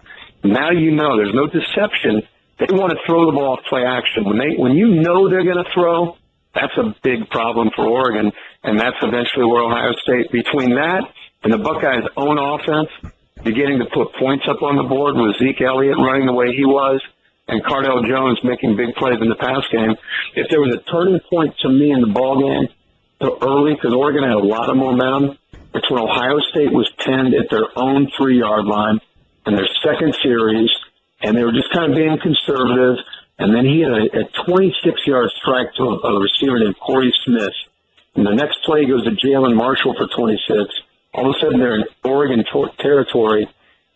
Now you know there's no deception. They want to throw the ball off play action. When you know they're going to throw, that's a big problem for Oregon, and that's eventually where Ohio State, between that and the Buckeyes' own offense, beginning to put points up on the board with Zeke Elliott running the way he was and Cardale Jones making big plays in the pass game. If there was a turning point to me in the ball game early, because Oregon had a lot of momentum, it's when Ohio State was pinned at their own 3-yard line in their second series, and they were just kind of being conservative. And then he had a 26-yard strike to a receiver named Corey Smith. And the next play goes to Jalen Marshall for 26. All of a sudden, they're in Oregon territory,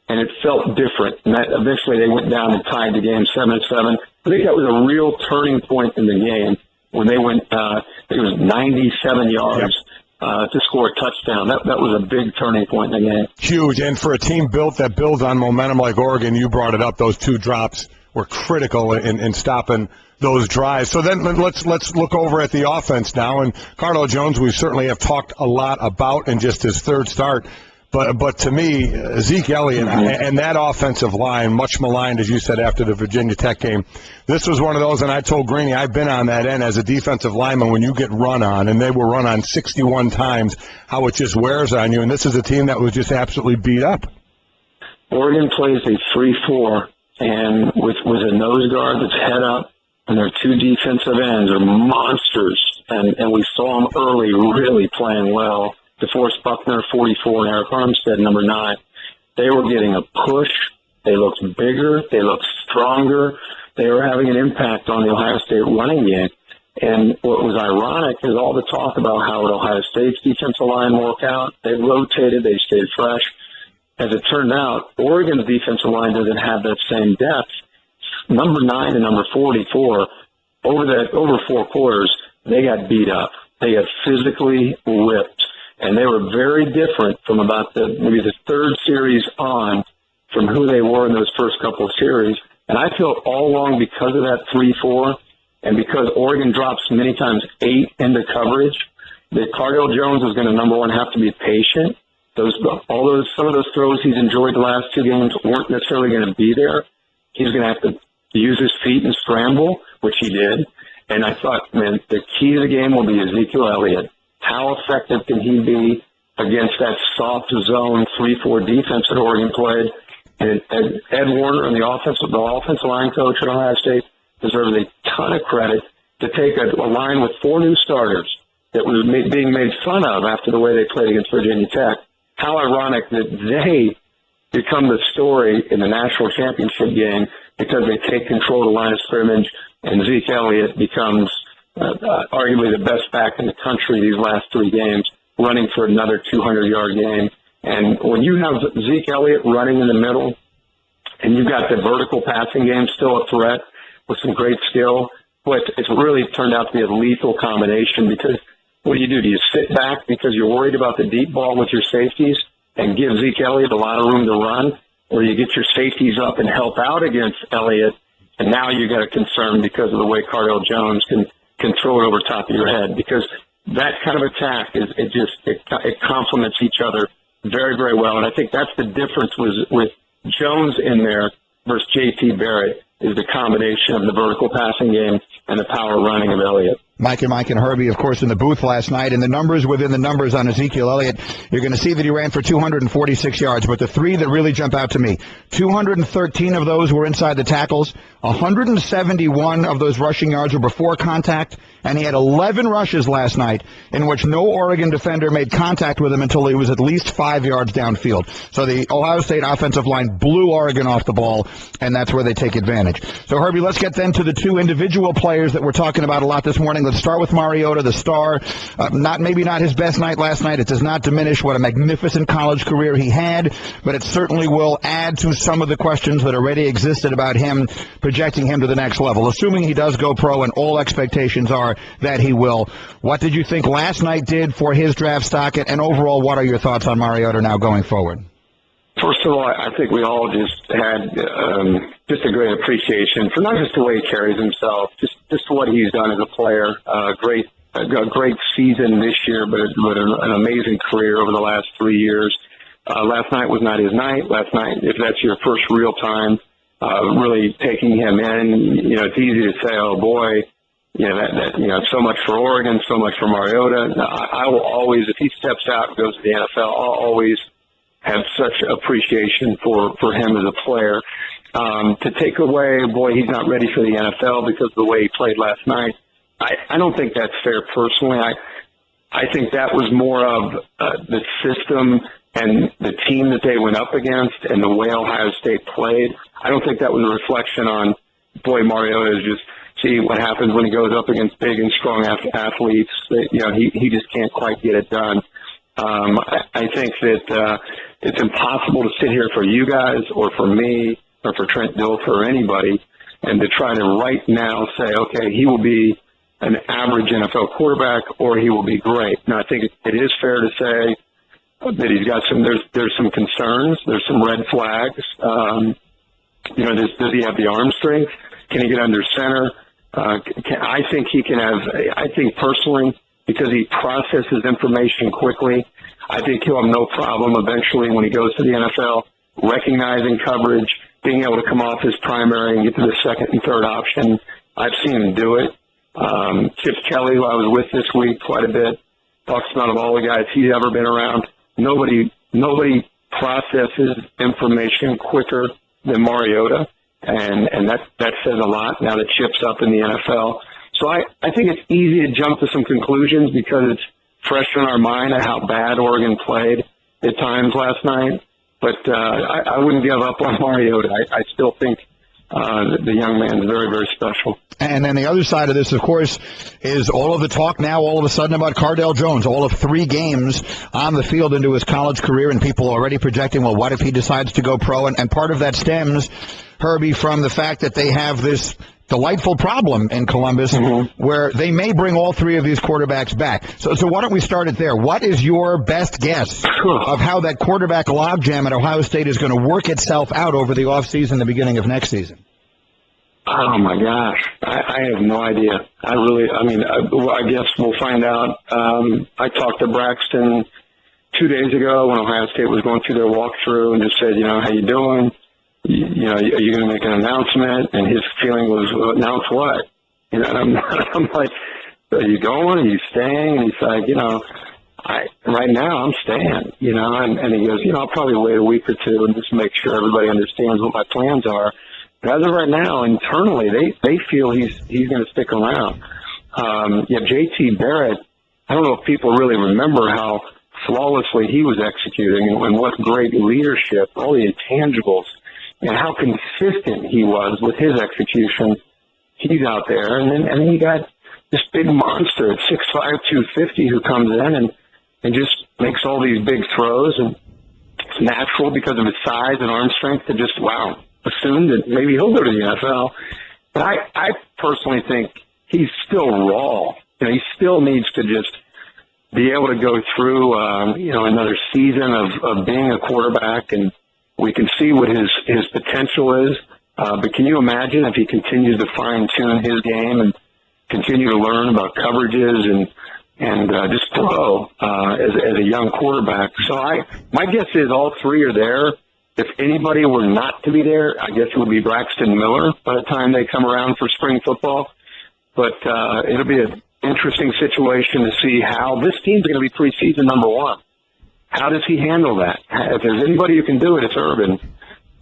and it felt different. And that eventually they went down and tied the game 7-7. I think that was a real turning point in the game when they went, I think it was 97 yards to score a touchdown. That was a big turning point in the game. Huge. And for a team that builds on momentum like Oregon, you brought it up, those 2 drops were critical in stopping those drives. So then let's look over at the offense now. And Cardale Jones, we certainly have talked a lot about in just his 3rd start. But to me, Zeke Elliott and that offensive line, much maligned, as you said, after the Virginia Tech game, this was one of those, and I told Greeny, I've been on that end as a defensive lineman when you get run on, and they were run on 61 times, how it just wears on you. And this is a team that was just absolutely beat up. Oregon plays a 3-4. And with a nose guard that's head up, and their 2 defensive ends are monsters. And we saw them early really playing well. DeForest Buckner, 44, and Eric Armstead, number 9. They were getting a push. They looked bigger. They looked stronger. They were having an impact on the Ohio State running game. And what was ironic is all the talk about how would Ohio State's defensive line work out. They rotated. They stayed fresh. As it turned out, Oregon's defensive line doesn't have that same depth. Number 9 and number 44, over 4 quarters, they got beat up. They got physically whipped, and they were very different from about maybe the 3rd series on from who they were in those first couple of series. And I feel all along because of that 3-4, and because Oregon drops many times 8 into coverage, that Cardale Jones is going to, number 1, have to be patient. Some of those throws he's enjoyed the last 2 games weren't necessarily going to be there. He's going to have to use his feet and scramble, which he did. And I thought, man, the key to the game will be Ezekiel Elliott. How effective can he be against that soft zone 3-4 defense that Oregon played? And Ed Warner and the offensive line coach at Ohio State deserves a ton of credit to take a line with 4 new starters that was being made fun of after the way they played against Virginia Tech. How ironic that they become the story in the national championship game because they take control of the line of scrimmage, and Zeke Elliott becomes arguably the best back in the country these last 3 games, running for another 200-yard game. And when you have Zeke Elliott running in the middle, and you've got the vertical passing game still a threat with some great skill, but it's really turned out to be a lethal combination because what do? Do you sit back because you're worried about the deep ball with your safeties and give Zeke Elliott a lot of room to run, or you get your safeties up and help out against Elliott, and now you got a concern because of the way Cardale Jones can throw it over top of your head, because that kind of attack it complements each other very, very well. And I think that's the difference with Jones in there versus J.T. Barrett, is the combination of the vertical passing game and the power running of Elliott. Mike and Herbie, of course, in the booth last night, and the numbers within the numbers on Ezekiel Elliott, you're going to see that he ran for 246 yards, but the 3 that really jump out to me, 213 of those were inside the tackles, 171 of those rushing yards were before contact, and he had 11 rushes last night in which no Oregon defender made contact with him until he was at least 5 yards downfield. So the Ohio State offensive line blew Oregon off the ball, and that's where they take advantage. So, Herbie, let's get then to the 2 individual players that we're talking about a lot this morning. Let's start with Mariota, the star. Maybe not his best night last night. It does not diminish what a magnificent college career he had, but it certainly will add to some of the questions that already existed about him, projecting him to the next level. Assuming he does go pro, and all expectations are that he will. What did you think last night did for his draft stock, and overall, what are your thoughts on Mariota now going forward? First of all, I think we all just had just a great appreciation for not just the way he carries himself, just what he's done as a player. A great season this year, but an amazing career over the last 3 years. Last night was not his night. Last night, if that's your first real time, really taking him in, it's easy to say, oh boy, so much for Oregon, so much for Mariota. I will always, if he steps out and goes to the NFL, I'll always have such appreciation for him as a player. To take away, boy, he's not ready for the NFL because of the way he played last night, I don't think that's fair personally. I think that was more of the system and the team that they went up against and the way Ohio State played. I don't think that was a reflection on, boy, Mariota is just, see what happens when he goes up against big and strong athletes. He just can't quite get it done. I think that it's impossible to sit here for you guys or for me or for Trent Dilfer or anybody and to try to right now say, okay, he will be an average NFL quarterback or he will be great. Now, I think it is fair to say that he's got there's some concerns, there's some red flags. Does he have the arm strength? Can he get under center? I think he can have, I think personally, because he processes information quickly, I think he'll have no problem eventually when he goes to the NFL, recognizing coverage, being able to come off his primary and get to the second and third option. I've seen him do it. Chip Kelly, who I was with this week quite a bit, talks about of all the guys he's ever been around. Nobody processes information quicker than Mariota, and that says a lot now that Chip's up in the NFL. So I think it's easy to jump to some conclusions because it's fresh in our mind of how bad Oregon played at times last night. But I wouldn't give up on Mariota. I still think the young man is very, very special. And then the other side of this, of course, is all of the talk now all of a sudden about Cardale Jones. All of 3 games on the field into his college career, and people already projecting, well, what if he decides to go pro? And part of that stems, Herbie, from the fact that they have this delightful problem in Columbus where they may bring all 3 of these quarterbacks back. So why don't we start it there? What is your best guess of how that quarterback logjam at Ohio State is going to work itself out over the offseason, the beginning of next season? Oh, my gosh. I have no idea. I guess we'll find out. I talked to Braxton 2 days ago when Ohio State was going through their walkthrough and just said, how you doing? Are you going to make an announcement? And his feeling was, announce what? And I'm like, are you going? Are you staying? And he's like, right now I'm staying, and he goes, I'll probably wait a week or 2 and just make sure everybody understands what my plans are. But as of right now, internally, they feel he's going to stick around. J.T. Barrett, I don't know if people really remember how flawlessly he was executing and what great leadership, all the intangibles, and how consistent he was with his execution. He's out there, and then he got this big monster at 6'5", 250 who comes in and just makes all these big throws, and it's natural because of his size and arm strength to just, assume that maybe he'll go to the NFL. But I personally think he's still raw. He still needs to just be able to go through, another season of being a quarterback, and we can see what his potential is. But can you imagine if he continues to fine-tune his game and continue to learn about coverages and just throw as a young quarterback? So my guess is all three are there. If anybody were not to be there, I guess it would be Braxton Miller by the time they come around for spring football. But it'll be an interesting situation to see how this team's going to be preseason number one. How does he handle that? If there's anybody who can do it, it's Urban.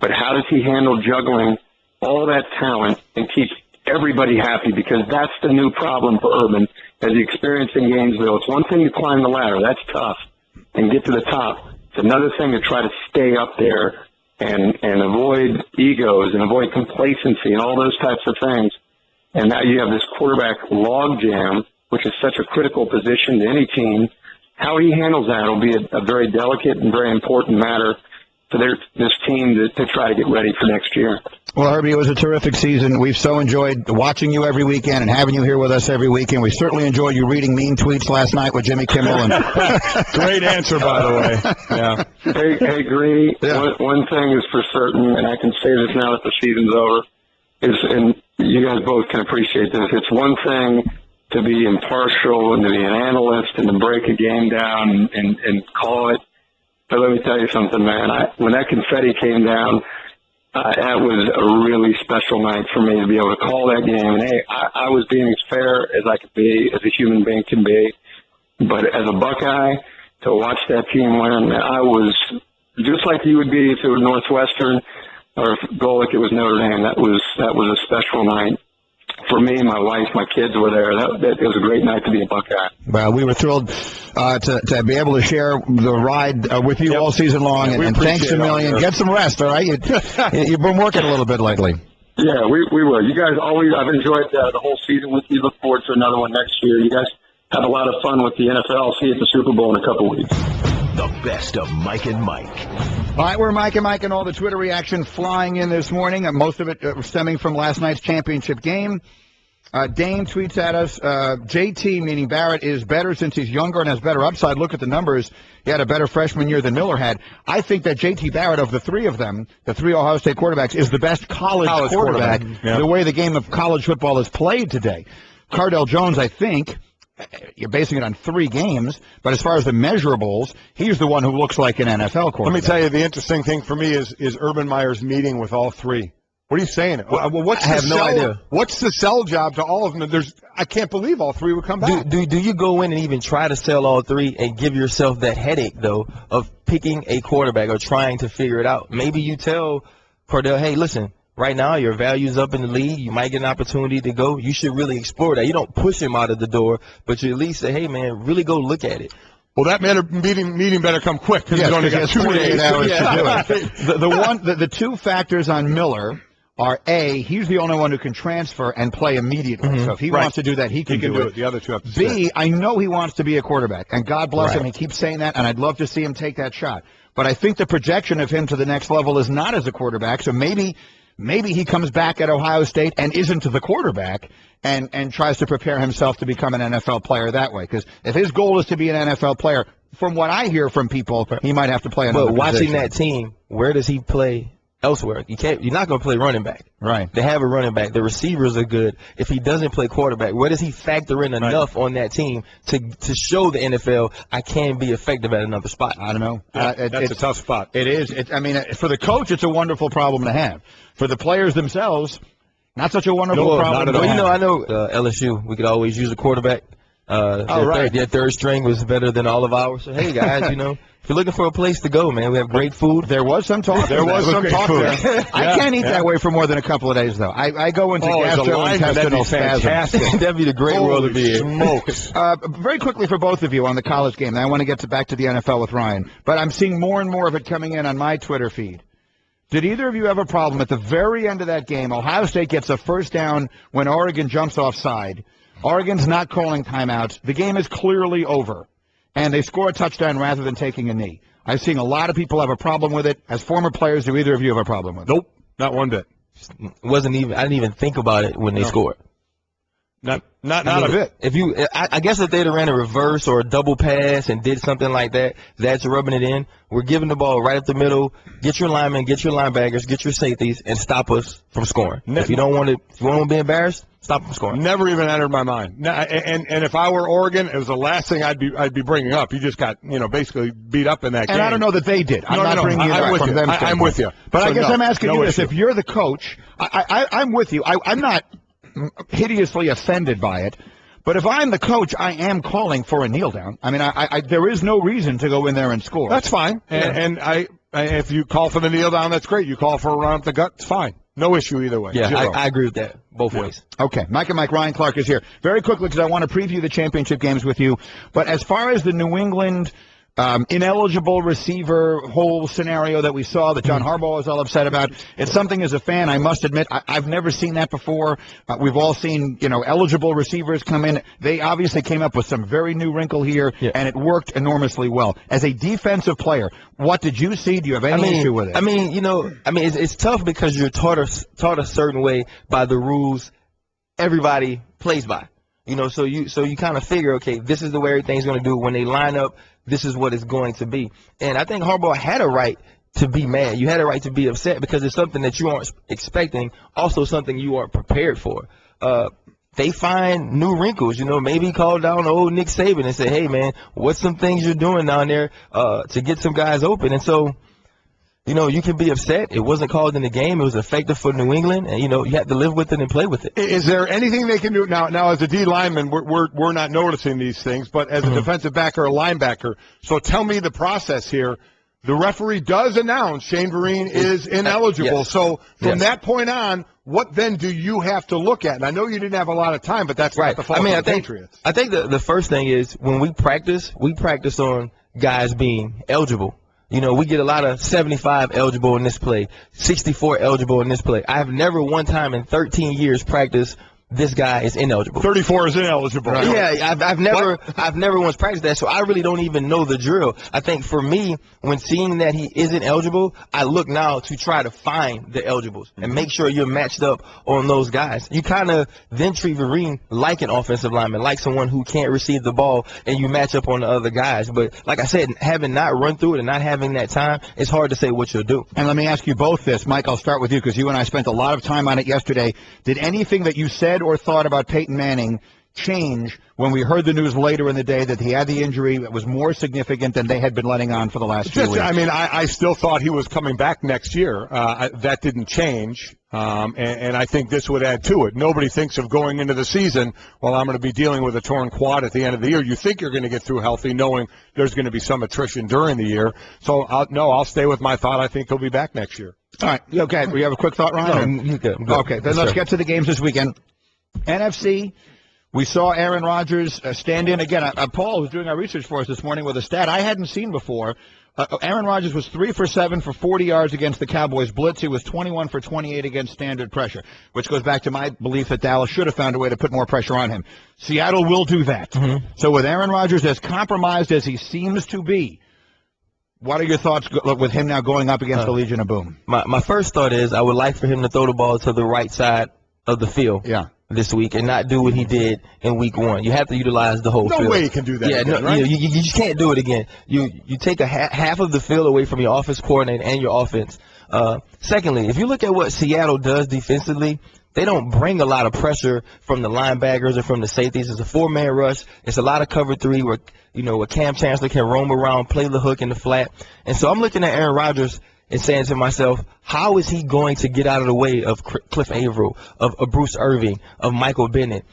But how does he handle juggling all that talent and keep everybody happy? Because that's the new problem for Urban as he experienced in Gainesville. It's one thing to climb the ladder. That's tough and get to the top. It's another thing to try to stay up there and avoid egos and avoid complacency and all those types of things. And now you have this quarterback logjam, which is such a critical position to any team. How he handles that will be a very delicate and very important matter for this team to try to get ready for next year. Well, Herbie, it was a terrific season. We've so enjoyed watching you every weekend and having you here with us every weekend. We certainly enjoyed you reading mean tweets last night with Jimmy Kimmel. And great answer, by the way. Yeah. Hey, Greeny, one thing is for certain, and I can say this now that the season's over, and you guys both can appreciate this. It's one thing to be impartial and to be an analyst and to break a game down and call it. But let me tell you something, man. When that confetti came down, that was a really special night for me to be able to call that game. And, hey, I was being as fair as I could be, as a human being can be. But as a Buckeye, to watch that team win, I was just like you would be if it was Northwestern or if Golick, it was Notre Dame. That was a special night. For me, my wife, my kids were there. It was a great night to be a Buckeye. Well, we were thrilled to be able to share the ride with you all season long, and thanks a million. Get some rest, all right? You've been working a little bit lately. Yeah, we will. You guys I've enjoyed the whole season with you. Look forward to another one next year. You guys have a lot of fun with the NFL. See you at the Super Bowl in a couple weeks. The best of Mike and Mike. All right, we're Mike and Mike, and all the Twitter reaction flying in this morning. Most of it stemming from last night's championship game. Dane tweets at us, JT, meaning Barrett, is better since he's younger and has better upside. Look at the numbers. He had a better freshman year than Miller had. I think that JT Barrett, of the three of them, the three Ohio State quarterbacks, is the best college quarterback, the way the game of college football is played today. Cardale Jones, I think, you're basing it on 3 games, but as far as the measurables, he's the one who looks like an NFL quarterback. Let me tell you, the interesting thing for me is Urban Meyer's meeting with all 3. What are you saying? Well, I have no idea. What's the sell job to all of them? I can't believe all 3 would come back. Do you go in and even try to sell all 3 and give yourself that headache, though, of picking a quarterback or trying to figure it out? Maybe you tell Cardale, hey, listen, right now your value's up in the league. You might get an opportunity to go. You should really explore that. You don't push him out of the door, but you at least say, hey, man, really go look at it. Well, that meeting better come quick because he's only got 48 hours to do it. The 2 factors on Miller are A, he's the only one who can transfer and play immediately. Mm-hmm. So if he wants to do that, he can do it. The other 2 have to B, I know he wants to be a quarterback, and God bless him. He keeps saying that, and I'd love to see him take that shot. But I think the projection of him to the next level is not as a quarterback, so maybe he comes back at Ohio State and isn't the quarterback and tries to prepare himself to become an NFL player that way. Because if his goal is to be an NFL player, from what I hear from people, he might have to play another position. But watching that team, where does he play elsewhere? You're not going to play running back. Right. They have a running back. The receivers are good. If he doesn't play quarterback, where does he factor in enough on that team to show the NFL I can be effective at another spot? I don't know. That's a tough spot. It is. For the coach, it's a wonderful problem to have. For the players themselves, not such a wonderful problem to have. I know LSU, we could always use a quarterback. Their third string was better than all of ours. So, hey, guys, if you're looking for a place to go, man, we have great food. There was some talk. There. I can't eat that way for more than a couple of days, though. I go into gastrointestinal spasm. That'd be the great world to be in. Smokes. Very quickly for both of you on the college game. I want to get back to the NFL with Ryan, but I'm seeing more and more of it coming in on my Twitter feed. Did either of you have a problem at the very end of that game? Ohio State gets a first down when Oregon jumps offside. Oregon's not calling timeouts. The game is clearly over, and they score a touchdown rather than taking a knee. I've seen a lot of people have a problem with it. As former players, do either of you have a problem with it? Nope, not one bit. I didn't even think about it when they scored. Not a bit. I guess if they'd have ran a reverse or a double pass and did something like that, that's rubbing it in. We're giving the ball right up the middle. Get your linemen, get your linebackers, get your safeties, and stop us from scoring. If you don't want to be embarrassed, stop them from scoring. Never even entered my mind. And if I were Oregon, it was the last thing I'd be bringing up. You just got basically beat up in that game. And I don't know that they did. I'm not bringing it up from them. I'm with you. But I guess I'm asking you this: if you're the coach, I'm with you. I'm not hideously offended by it. But if I'm the coach, I am calling for a kneel down. I mean, there is no reason to go in there and score. That's fine. And if you call for the kneel down, that's great. You call for a run up the gut, it's fine. No issue either way. Yeah, I agree with that both ways. Okay, Mike and Mike, Ryan Clark is here. Very quickly, because I want to preview the championship games with you. But as far as the New England ineligible receiver whole scenario that we saw that John Harbaugh was all upset about, it's something as a fan, I must admit, I've never seen that before. We've all seen, eligible receivers come in. They obviously came up with some very new wrinkle here, and it worked enormously well. As a defensive player, what did you see? Do you have any issue with it? It's tough because you're taught a certain way by the rules everybody plays by. So you kind of figure, okay, this is the way everything's going to do. When they line up, this is what it's going to be. And I think Harbaugh had a right to be mad. You had a right to be upset because it's something that you aren't expecting, also something you aren't prepared for. They find new wrinkles. Maybe call down old Nick Saban and say, hey, man, what's some things you're doing down there to get some guys open? And so, you can be upset. It wasn't called in the game. It was effective for New England, and you have to live with it and play with it. Is there anything they can do now? Now, as a D lineman, we're not noticing these things, but as a defensive back or a linebacker, so tell me the process here. The referee does announce Shane Vereen is ineligible. Yes. So from that point on, what then do you have to look at? And I know you didn't have a lot of time, but that's not the fault of the Patriots. I think the first thing is when we practice on guys being eligible. We get a lot of 75 eligible in this play, 64 eligible in this play. I have never one time in 13 years practiced this guy is ineligible. 34 is ineligible. Right. Yeah, I've never once practiced that, so I really don't even know the drill. I think for me, when seeing that he isn't eligible, I look now to try to find the eligibles and make sure you're matched up on those guys. You kind of then treat Vereen like an offensive lineman, like someone who can't receive the ball, and you match up on the other guys. But like I said, having not run through it and not having that time, it's hard to say what you'll do. And let me ask you both this. Mike, I'll start with you because you and I spent a lot of time on it yesterday. Did anything that you said or thought about Peyton Manning change when we heard the news later in the day that he had the injury that was more significant than they had been letting on for the last few weeks? I still thought he was coming back next year. That didn't change, and I think this would add to it. Nobody thinks of going into the season, well, I'm going to be dealing with a torn quad at the end of the year. You think you're going to get through healthy knowing there's going to be some attrition during the year. So, I'll stay with my thought. I think he'll be back next year. All right. Okay. We have a quick thought, Ryan? No, good. Okay. Then let's get to the games this weekend. NFC, we saw Aaron Rodgers stand in again. Paul, who's doing our research for us this morning with a stat I hadn't seen before. Aaron Rodgers was 3 for 7 for 40 yards against the Cowboys blitz. He was 21 for 28 against standard pressure, which goes back to my belief that Dallas should have found a way to put more pressure on him. Seattle will do that. So with Aaron Rodgers as compromised as he seems to be, what are your thoughts with him now going up against the Legion of Boom? My first thought is I would like for him to throw the ball to the right side of the field. Yeah. This week and not do what he did in week 1. You have to utilize the whole field. No way you can do that. Yeah, again, right? you just can't do it again. You take a half of the field away from your offense coordinator and your offense. Secondly, if you look at what Seattle does defensively, they don't bring a lot of pressure from the linebackers or from the safeties. It's a 4-man rush. It's a lot of cover 3 where where Cam Chancellor can roam around, play the hook in the flat. And so I'm looking at Aaron Rodgers and saying to myself, how is he going to get out of the way of Cliff Averill, of Bruce Irving, of Michael Bennett?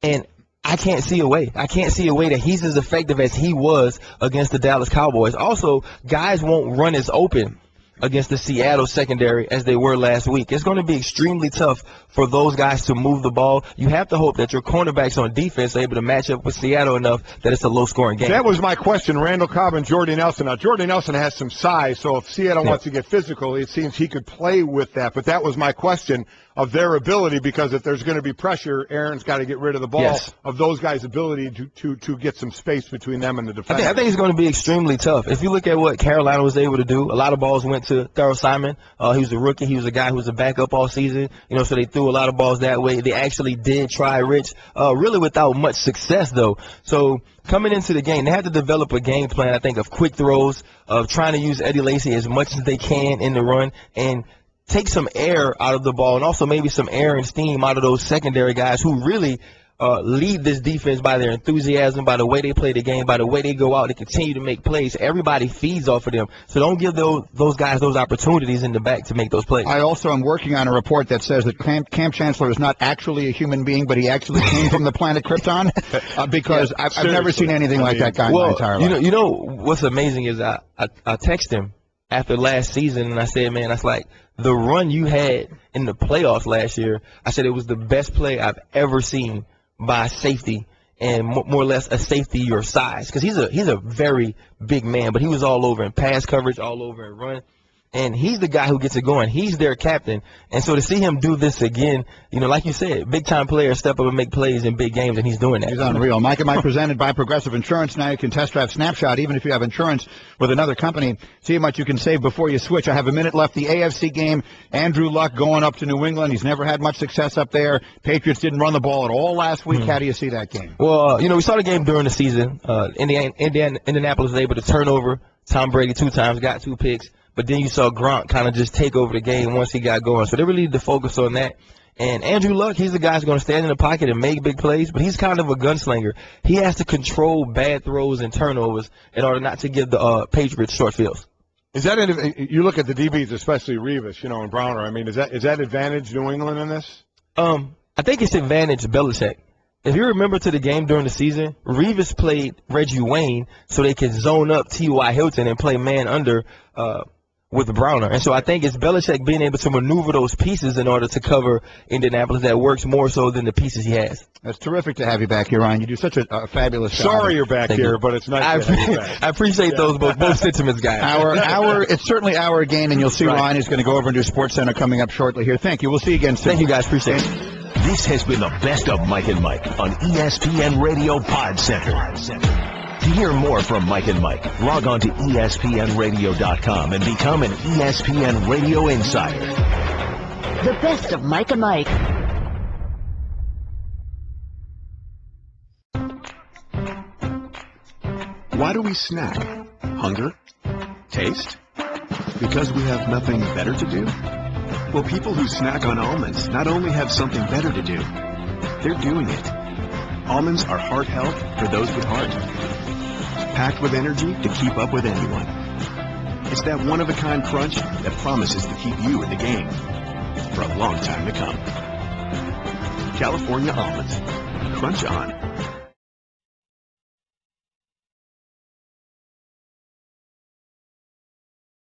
And I can't see a way. I can't see a way that he's as effective as he was against the Dallas Cowboys. Also, guys won't run as open against the Seattle secondary as they were last week. It's going to be extremely tough for those guys to move the ball. You have to hope that your cornerbacks on defense are able to match up with Seattle enough that it's a low-scoring game. That was my question. Randall Cobb and Jordy Nelson. Now, Jordy Nelson has some size, so if Seattle wants to get physical, it seems he could play with that. But that was my question. of their ability, because if there's going to be pressure, Aaron's got to get rid of the ball, of those guys' ability to get some space between them and the defense. I think it's going to be extremely tough. If you look at what Carolina was able to do, a lot of balls went to Thurl Simon. He was a rookie. He was a guy who was a backup all season. So they threw a lot of balls that way. They actually did try Rich, really without much success, though. So coming into the game, they had to develop a game plan, I think, of quick throws, of trying to use Eddie Lacy as much as they can in the run, and take some air out of the ball, and also maybe some air and steam out of those secondary guys who really lead this defense by their enthusiasm, by the way they play the game, by the way they go out and continue to make plays. Everybody feeds off of them. So don't give those guys those opportunities in the back to make those plays. I also am working on a report that says that Cam Chancellor is not actually a human being, but he actually came from the planet Krypton, because I've never seen anything like that guy in my entire life. You know what's amazing is I text him after last season, and I said, man, that's like the run you had in the playoffs last year. I said it was the best play I've ever seen by safety, and more or less a safety your size, because he's a very big man, but he was all over in pass coverage, all over in run. And he's the guy who gets it going. He's their captain. And so to see him do this again, like you said, big-time players step up and make plays in big games, and he's doing that. He's unreal. Mike and Mike presented by Progressive Insurance. Now you can test drive Snapshot even if you have insurance with another company. See how much you can save before you switch. I have a minute left. The AFC game, Andrew Luck going up to New England. He's never had much success up there. Patriots didn't run the ball at all last week. How do you see that game? Well, we saw the game during the season. Indianapolis was able to turn over Tom Brady 2 times, got 2 picks. But then you saw Gronk kind of just take over the game once he got going. So they really need to focus on that. And Andrew Luck, he's the guy who's going to stand in the pocket and make big plays, but he's kind of a gunslinger. He has to control bad throws and turnovers in order not to give the Patriots short fields. Is that you look at the DBs, especially Revis, and Browner. I mean, is that advantage New England in this? I think it's advantage Belichick. If you remember to the game during the season, Revis played Reggie Wayne so they could zone up T.Y. Hilton and play man under with Browner. And so I think it's Belichick being able to maneuver those pieces in order to cover Indianapolis that works more so than the pieces he has. That's terrific to have you back here, Ryan. You do such a fabulous job. Sorry you're back here, but it's nice to have you back. I appreciate those both sentiments, guys. It's certainly our gain, and you'll see Ryan is going to go over and do SportsCenter coming up shortly here. Thank you. We'll see you again soon. Thank you, guys. Appreciate it. This has been the best of Mike and Mike on ESPN Radio Pod Center. To hear more from Mike and Mike, log on to ESPNradio.com and become an ESPN Radio Insider. The best of Mike and Mike. Why do we snack? Hunger? Taste? Because we have nothing better to do? Well, people who snack on almonds not only have something better to do, they're doing it. Almonds are heart health for those with heart. Packed with energy to keep up with anyone. It's that one-of-a-kind crunch that promises to keep you in the game for a long time to come. California almonds. Crunch on.